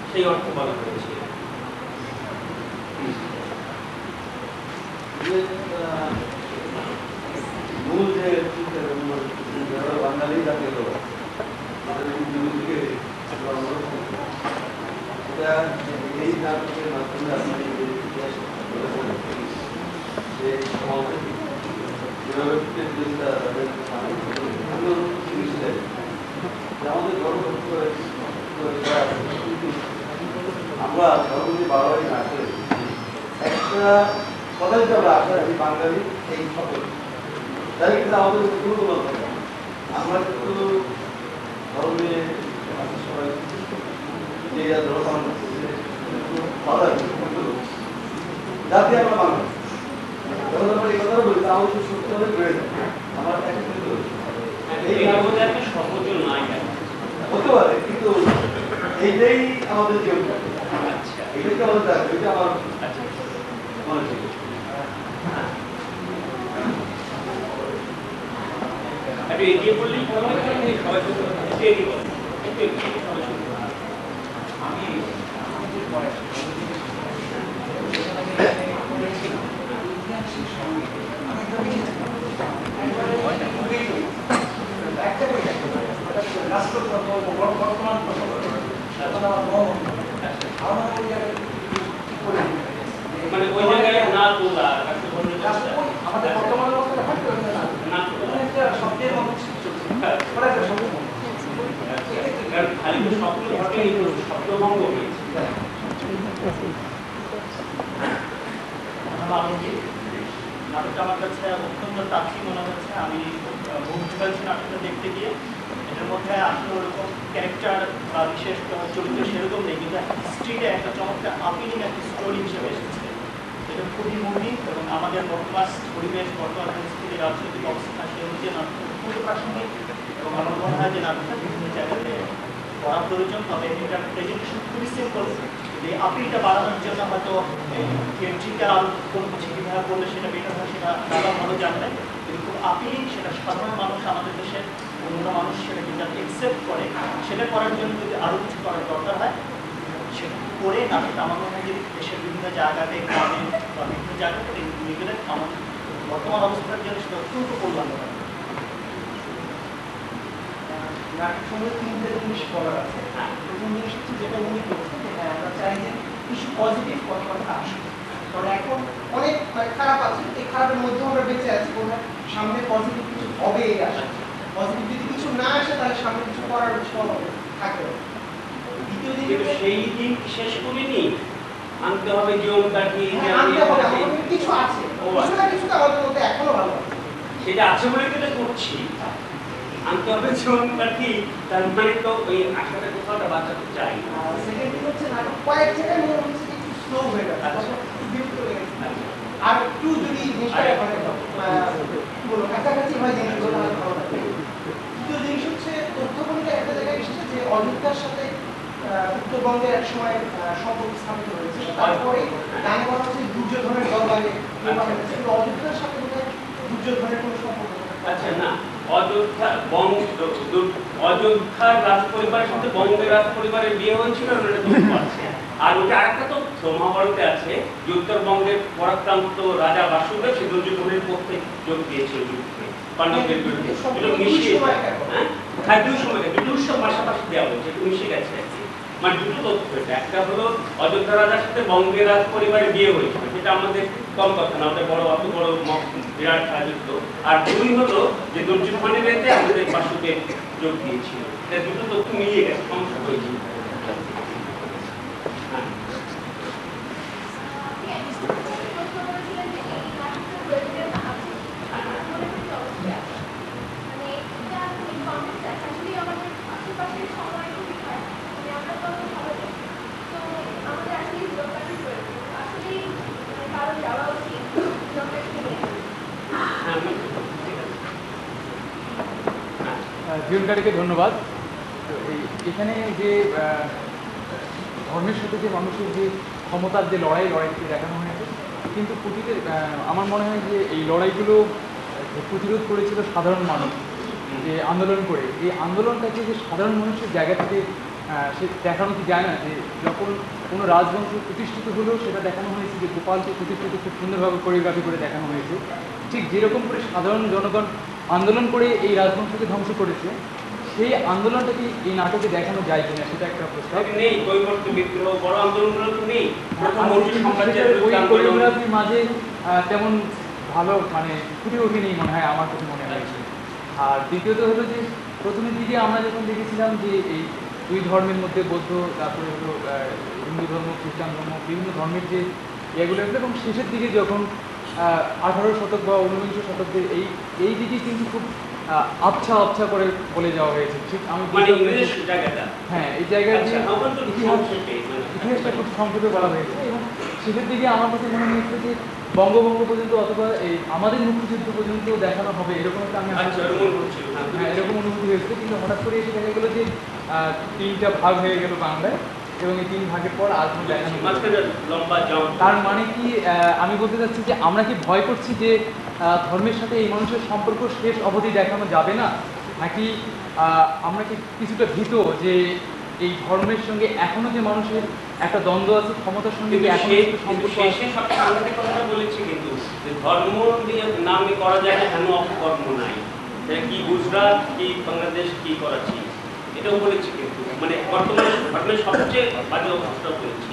Speaker 2: সেই অর্থে বলা হয়েছে।
Speaker 11: মূল যে বাঙালি জাতীয় এই নাটকের মাধ্যমে আপনার যে সমাজে যেভাবে আমাদের গর্ব করে আমরা ধর্ম যদি বাড়াবাড়ি না করে একটা কথা যদি আমরা আশা রাখি বাঙালি এই সকল তাহলে কিন্তু আমাদের কোনো কোনো আমরা কিন্তু ধর্মে সবাই যে ধর্ম বাধা যাতে আমরা বাংলা যখন আমরা এই কথাটা বলি তাহলে সত্যভাবে বেড়ে যায় আমার একটা কিন্তু
Speaker 2: সহজ নয়
Speaker 11: হতে পারে কিন্তু এইটাই আমাদের জীবন।
Speaker 2: আচ্ছা,
Speaker 11: এটাই তো আমাদের এটা আমার মনে ছিল।
Speaker 2: একটু এগিয়ে বললেই ভালো হয়, সবাই এগিয়ে বল, একটু এগিয়ে সবাই শুনতে পারে।
Speaker 12: আমি
Speaker 2: মানে ওই জায়গায় না তোলা
Speaker 12: আমাদের বর্তমান সবচেয়ে
Speaker 2: খালি তো স্বপ্ন ঘটেই স্বপ্নভঙ্গ হয়েছে।
Speaker 1: নাটকটা আমার কাছে অত্যন্ত টাচি মনে হচ্ছে। আমি মুগ্ধ হয়েছি নাটকটা দেখতে গিয়ে। এটার মধ্যে আসলে ওরকম ক্যারেক্টার বা বিশেষ চরিত্র সেরকম নেই, কিন্তু হিস্ট্রিটা একটা চমৎকার আপিলিং একটা স্টোরি হিসেবে এসেছে। এটা খুবই মৌলিক এবং আমাদের বর্তমান পরিবেশ, বর্তমান পরিস্থিতি, রাজনৈতিক অবস্থা সে অনুযায়ী নাটকটা খুবই প্রাসঙ্গিক এবং আমার মনে হয় যে নাটকটা বিভিন্ন জায়গাতে পড়া প্রয়োজন। তবে এটার প্রেজেন্টেশন খুবই সিম্পল। এই আপিলটা বাড়ানোর জন্য হয়তো থিয়েট্রিক্যাল আরও কোনো কিছু কীভাবে করলে সেটা বেটার হয় সেটা তারা ভালো জানবেন, কিন্তু খুব আপিলিং সেটা সাধারণ মানুষ, আমাদের দেশের অন্য মানুষ সেটাকে যাতে অ্যাকসেপ্ট করে, সেটা করার জন্য যদি আরও কিছু করার দরকার হয় সেটা করে নাটকটা আমার মনে হয় যদি দেশের বিভিন্ন জায়গাতে গ্রামে বা বিভিন্ন জায়গাতে নিয়ে গেলে আমাদের বর্তমান অবস্থার জন্য সেটা অত্যন্ত কল্যাণ হবে।
Speaker 12: নাটক সম্বন্ধে তিনটে জিনিস বলার আছে। প্রথম জিনিস হচ্ছে যেটা উনি বলছেন যে হ্যাঁ আমরা চাই যে কিছু পজিটিভ কথাবার্তা আসুক, কারণ এখন অনেক খারাপ আছে, এই খারাপের মধ্যে আমরা বেঁচে আছি, কোনো সামনে পজিটিভ কিছু হবেই আসে। পজিটিভ যদি কিছু না আসে তাহলে সামনে কিছু করার থাকবে। দ্বিতীয় দিন
Speaker 2: সেই দিন শেষ করিনি, আনতে হবে জীবন কাঠি,
Speaker 12: আনতে হবে, আমাদের কিছু আছে, কিছু না কিছু তো আমাদের মধ্যে এখনো ভালো আছে,
Speaker 2: সেটা আছে বলে তো করছি। আনতে হবে জীবন কাঠি, তার মানে তো ওই আশাটা কোথাওটা বাঁচাতে চাই।
Speaker 12: সেকেন্ড দিন হচ্ছে নাটক কয়েক জায়গায় মনে হচ্ছে একটু স্লো হয়ে গেছে, বিরক্ত হয়ে গেছে। আর একটু যদি জিনিসটা বলো কাছাকাছি হয় জিনিসগুলো তাহলে ভালো লাগবে। দ্বিতীয় জিনিস হচ্ছে তথ্যপঞ্জিকা একটা জায়গায় এসেছে যে অযোধ্যার সাথে উত্তরবঙ্গের এক সময় সম্পর্ক স্থাপিত হয়েছে, তারপরে গানে বলা হচ্ছে দুর্যোধনের দরবারে অযোধ্যার সাথে বোধহয় দুর্যোধনের কোনো সম্পর্ক।
Speaker 2: আচ্ছা না, অযোধ্যার রাজ পরিবারের সাথে বঙ্গের রাজ পরিবারের বিয়ে হয়েছিল, আর ওটা আরেকটা তথ্য মহাভারতে আছে যে উত্তরবঙ্গের পরাক্রান্ত রাজা বাসুদেব সে দুর্যোধনের পক্ষে যোগ দিয়েছিল যুদ্ধে পাণ্ডবদের বিরুদ্ধে। এটা মিশিয়ে হ্যাঁ দুই সময় দুটো উৎসব পাশাপাশি দেওয়া হয়েছে, একটু মিশে গেছে আর কি। মানে দুটো তথ্য, একটা হলো অযোধ্যা রাজার সাথে বঙ্গের রাজ পরিবারের বিয়ে হয়েছিল, যেটা আমাদের কম কথা না, ওদের বড় অত বড় বিরাট রাজত্ব। আর দুই হলো যে দুর্যোধনের বিরুদ্ধে আমাদের বাসুদেব যোগ দিয়েছিল। এটা দুটো তথ্য মিলিয়ে গেছে, সমস্যা হয়েছিল।
Speaker 13: জীবনকারীকে ধন্যবাদ। এখানে যে ধর্মের সাথে যে মানুষের যে ক্ষমতার যে লড়াইটি দেখানো হয়েছে কিন্তু আমার মনে হয় যে এই লড়াইগুলো প্রতিরোধ করেছিল সাধারণ মানুষ, যে আন্দোলন করে এই আন্দোলনটাকে যে সাধারণ মানুষের জায়গা থেকে সে দেখানো কি যায় না, যে যখন কোনো রাজবংশ প্রতিষ্ঠিত হলো সেটা দেখানো হয়েছে, যে গোপালকে প্রতিষ্ঠিত খুব সুন্দরভাবে কোরিওগ্রাফি করে দেখানো হয়েছে। ঠিক যেরকম করে সাধারণ জনগণ আন্দোলন করে এই রাজবংশকে ধ্বংস করেছে, সেই আন্দোলনটাকে এই নাটকে দেখানো যায় কিনা সেটা একটা প্রস্তাব।
Speaker 2: নেই কৈবর্ত বিদ্রোহ বড় আন্দোলনগুলো তো নেই, প্রথম মৌর্য সাম্রাজ্যের
Speaker 13: ওই কোরিওগ্রাফির মাঝে তেমন ভালো মানে ফুটে ওঠেনি মনে হয়, আমার কাছে মনে হয়েছে। আর দ্বিতীয়ত হলো যে প্রথমের দিকে আমরা যখন দেখেছিলাম যে এই দুই ধর্মের মধ্যে বৌদ্ধ, তারপরে হলো হিন্দু ধর্ম, খ্রিস্টান ধর্ম, বিভিন্ন ধর্মের যে এগুলো এবং শেষের দিকে যখন 18 শতক বা 19 শতকের এই দিকে কিন্তু খুব আবছা আবছা করে বলে যাওয়া হয়েছে। ঠিক আমি হ্যাঁ এই জায়গায় ইতিহাসটা খুব সংক্ষেপে বলা হয়েছে এবং শেষের দিকে আমার কাছে মনে হয়েছে যে বঙ্গভঙ্গ পর্যন্ত অথবা এই আমাদের মুক্তিযুদ্ধ পর্যন্ত দেখানো হবে এরকম একটা আমি হ্যাঁ এরকম অনুভূতি হয়েছে। কিন্তু হঠাৎ করে এসে দেখা গেলো যে 3টা ভাগ হয়ে গেল বাংলায় এবং এই 3 ভাগের পর আর কোনো দেখানো। তার মানে কি আমি বলতে চাচ্ছি যে আমরা কি ভয় করছি যে ধর্মের সাথে এই মানুষের সম্পর্ক শেষ অবধি দেখানো যাবে না, নাকি আমরা কি কিছুটা ভীত যে এই ধর্মের সঙ্গে এখনো যে মানুষের একটা দ্বন্দ্ব আছে ক্ষমতার সঙ্গে
Speaker 2: বলেছি, কিন্তু ধর্ম দিয়ে নামে করা যায় না কেন অপকর্ম নাই, কি গুজরাট কি বাংলাদেশ কি করাচ্ছি এটাও বলেছি, কিন্তু মানে বর্তমানে ধর্মের সবচেয়ে বাজে অবস্থা বলেছি।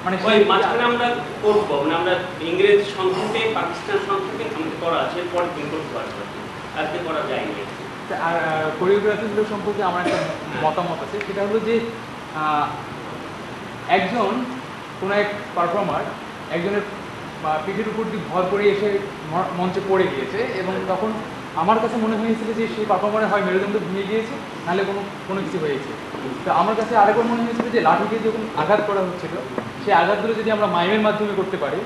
Speaker 2: মানে ওই মাঝখানে আমরা করবো মানে আমরা ইংরেজ সংখ্যাতে পাকিস্তান সংখ্যাতে আমাদের করা আছে, এরপরে দিন করতে পারবো, আজকে করা যায়নি।
Speaker 13: আর কোরিওগ্রাফিগুলো সম্পর্কে আমার একটা মতামত আছে, সেটা হলো যে একজন কোনো এক পারফর্মার একজনের পিঠের উপর দিয়ে ভর করে এসে মঞ্চে পড়ে গিয়েছে এবং তখন আমার কাছে মনে হয়েছিল যে সেই পারফর্মারে হয় মেরুদণ্ড ভেঙে গিয়েছে, নাহলে কোনো কিছু হয়েছে। তো আমার কাছে আরেকবার মনে হয়েছিল যে লাঠিকে যখন আঘাত করা হচ্ছিল সেই আঘাতগুলো যদি আমরা মাইমের মাধ্যমে করতে পারি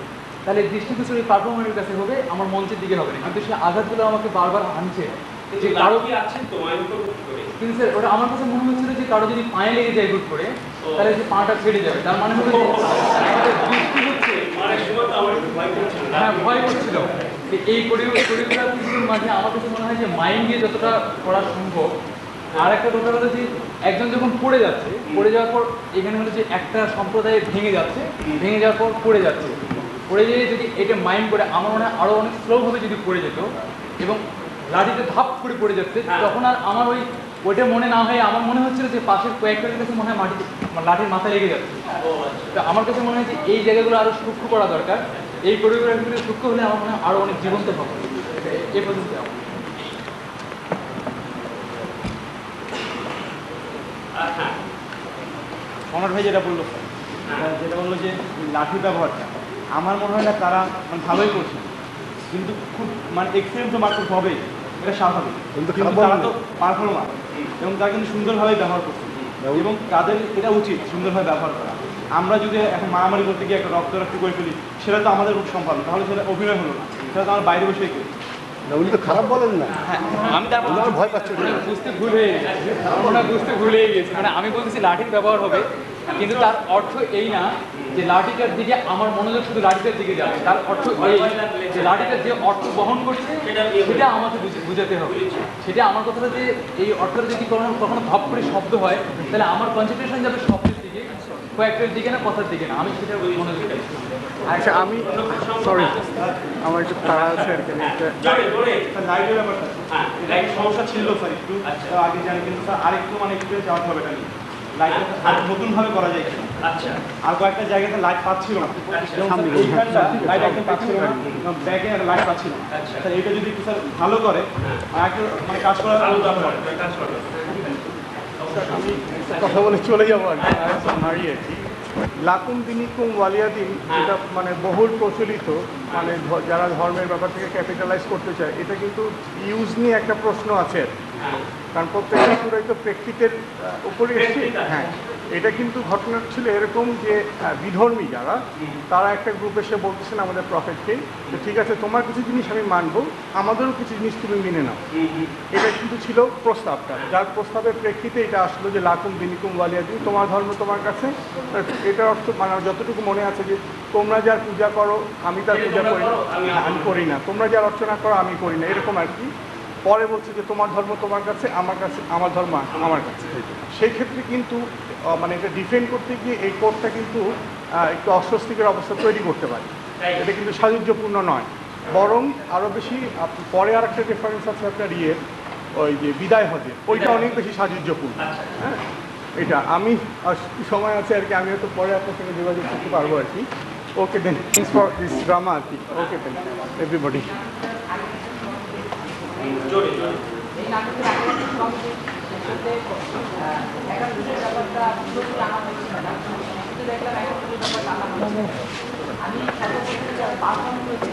Speaker 13: তাহলে দৃষ্টিগোচর এই পারফর্মারের কাছে হবে, আমার মঞ্চের দিকে হবে না। কিন্তু সেই আঘাতগুলো আমাকে বারবার আনছে যে কারো কি আছে তো কিন্তু স্যার ওটা আমার কাছে মনে হচ্ছিল যে কারো যদি পায়ে লেগে যায় হুট করে তাহলে সে পাটা ছেড়ে যাবে। তার মানে হলো দৃষ্টি হচ্ছে হ্যাঁ ভয় করছিল। এই কোরিওগ্রাফিগুলোর মাঝে আমার কাছে মনে হয় যে মাইন্ড দিয়ে যতটা করা সম্ভব। আর একটা কথা হলো যে একজন যখন পড়ে যাচ্ছে, পড়ে যাওয়ার পর এখানে হলো যে একটা সম্প্রদায় ভেঙে যাচ্ছে, ভেঙে যাওয়ার পর পড়ে যাচ্ছে, পড়ে যেয়ে যদি এটা মাইন্ড করে আমার মনে হয় আরও অনেক স্লোভাবে যদি পড়ে যেত এবং লাঠিতে ধাপ করে পড়ে যাচ্ছে, তখন আর আমার ওইটা মনে না হয়ে আমার মনে হচ্ছিল যে পাশের কয়েকটার কাছে মনে হয় মাটিতে লাঠির মাথায় লেগে যাচ্ছে। তো আমার কাছে মনে হয় যে এই জায়গাগুলো আরও সূক্ষ্ম করা দরকার। এই কোরিওগ্রাফিগুলো সূক্ষ্ম হলে আমার মনে হয় আরও অনেক জীবন্ত হবে। এ পর্যন্ত
Speaker 10: অনার ভাই যেটা বললো যেটা বললো যে লাঠি ব্যবহারটা আমার মনে হয় না তারা মানে ভালোই করছে, কিন্তু খুব মানে এক্সপিরিয়েন্স তো মাত্র হবে, এটা স্বাভাবিক। কিন্তু তারা তো পারফর্মার এবং তারা কিন্তু সুন্দরভাবে ব্যবহার করছে এবং তাদের এটা উচিত সুন্দরভাবে ব্যবহার করা। আমরা যদি এখন মারামারি করতে গিয়ে একটা রক্তারক্তি করে ফেলি সেটা তো আমাদের খুব সম্ভব, তাহলে সেটা অভিনয় হলো না, সেটা তো আমার বাইরে বসেই করি।
Speaker 14: উনি তো খারাপ বলেন না,
Speaker 10: আমি তারপর
Speaker 14: ভয় পাচ্ছি
Speaker 13: বুঝতে ভুল হয়ে গেছে, ওনার বুঝতে ভুল হয়ে গেছে। মানে আমি বলতেছি লাঠির ব্যবহার হবে, কিন্তু তার অর্থ এই না যে লাঠিটার দিকে আমার মনোযোগ শুধু লাঠিটার দিকে যাবে। তার অর্থ এই যে লাঠিটার যে অর্থ বহন করছে সেটা আমাকে বুঝাতে হবে। সেটা আমার কথাটা যে এই অর্থটা যদি কখনো ধপ করে শব্দ হয় তাহলে আমার কনসেন্ট্রেশন যাবে শব্দের দিকে, কয়েকটার দিকে না কথার দিকে না, আমি সেটা মনোযোগ দেব।
Speaker 14: আচ্ছা আমি সরি আমার একটু তাড়া আছে আর কি।
Speaker 10: লাইটের ব্যাপারটা লাইট সমস্যা ছিল স্যার একটু আগে জানি, কিন্তু স্যার আরেকটু মানে এক্সপিরিয়েন্স যাওয়াতে হবে এটা নিয়ে। লাইটটা আর নতুনভাবে করা যায় কিনা। আচ্ছা আর কয়েকটা জায়গাতে লাইট পাচ্ছিল না, এইখানটা লাইট একদম পাচ্ছিল না, ব্যাগে লাইট পাচ্ছিল না। স্যার এইটা যদি একটু স্যার ভালো করে একটু মানে কাজ করা
Speaker 14: আমি কথা বলে চলে যাবো আর কি। নাড়িয়ে লাকুম দিনিকুম ওয়ালিয়াদিন, এটা মানে বহুল প্রচলিত, মানে যারা ধর্মের ব্যাপার থেকে ক্যাপিটালাইজ করতে চায়, এটা কিন্তু ইউজ নিয়ে একটা প্রশ্ন আছে।
Speaker 2: হ্যাঁ।
Speaker 14: কারণ প্রত্যেকটা সুরাই তো প্রেক্ষিতের উপরে এসছে।
Speaker 2: প্রেক্ষিত আছে।
Speaker 14: হ্যাঁ, এটা কিন্তু ঘটনা ছিল এরকম যে বিধর্মী যারা, তারা একটা গ্রুপ এসে বলতেছেন আমাদের প্রফেটকে যে ঠিক আছে তোমার কিছু জিনিস আমি মানবো, আমাদেরও কিছু জিনিস তুমি মেনে নাও। এটা কিন্তু ছিল প্রস্তাবটা, যার প্রস্তাবের প্রেক্ষিতে এটা আসলো যে লাকুম দিনিকুম ওয়ালিয়াদিন, তোমার ধর্ম তোমার কাছে। এটার অর্থ মানে যতটুকু মনে আছে যে তোমরা যার পূজা করো আমি তার পূজা করি না, আমি করি না, তোমরা যার অর্চনা করো আমি করি না, এরকম আর কি। পরে বলছে যে তোমার ধর্ম তোমার কাছে আমার ধর্ম আমার কাছে। সেই ক্ষেত্রে কিন্তু মানে এটা ডিফেন্ড করতে গিয়ে এই কোর্টটা কিন্তু একটু অস্বস্তিকর অবস্থা তৈরি করতে পারে। এটা কিন্তু সাযুজ্যপূর্ণ নয়, বরং আরও বেশি পরে আর একটা রেফারেন্স আছে আপনার ওই যে বিদায় হজে, ওইটা অনেক বেশি সাযুজ্যপূর্ণ। হ্যাঁ, এটা আমি সময় আছে আর কি, আমি হয়তো পরে আপনার সঙ্গে যোগাযোগ করতে পারবো আর কি। ওকে দেন, থ্যাঙ্কস ফর দিস ড্রামা আর কি। ওকে দেন এভরিবডি।
Speaker 2: জোরে জোরে।
Speaker 12: এই নাটকের আগে সঙ্গে একটা বিশেষ ব্যাপারটা পুরোপুরি আনা হচ্ছে না, শুধু দেখলাম একটা বিশেষ ব্যাপারটা আনা হচ্ছে। আমি সর্বপ্রথম পারফর্ম করেছি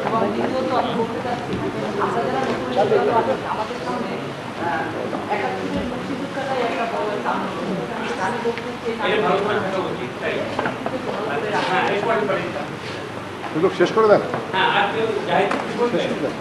Speaker 12: এবং দ্বিতীয়ত আমি বলতে চাচ্ছি আমরা যারা নতুন আমাদের সামনে একাত্তরের মুক্তিযুদ্ধটাই একটা বড় সামনে আমি বলতে
Speaker 11: সুযোগ শেষ করে দেন।
Speaker 2: হ্যাঁ, আর কেউ জাহিদ কি বলবেন?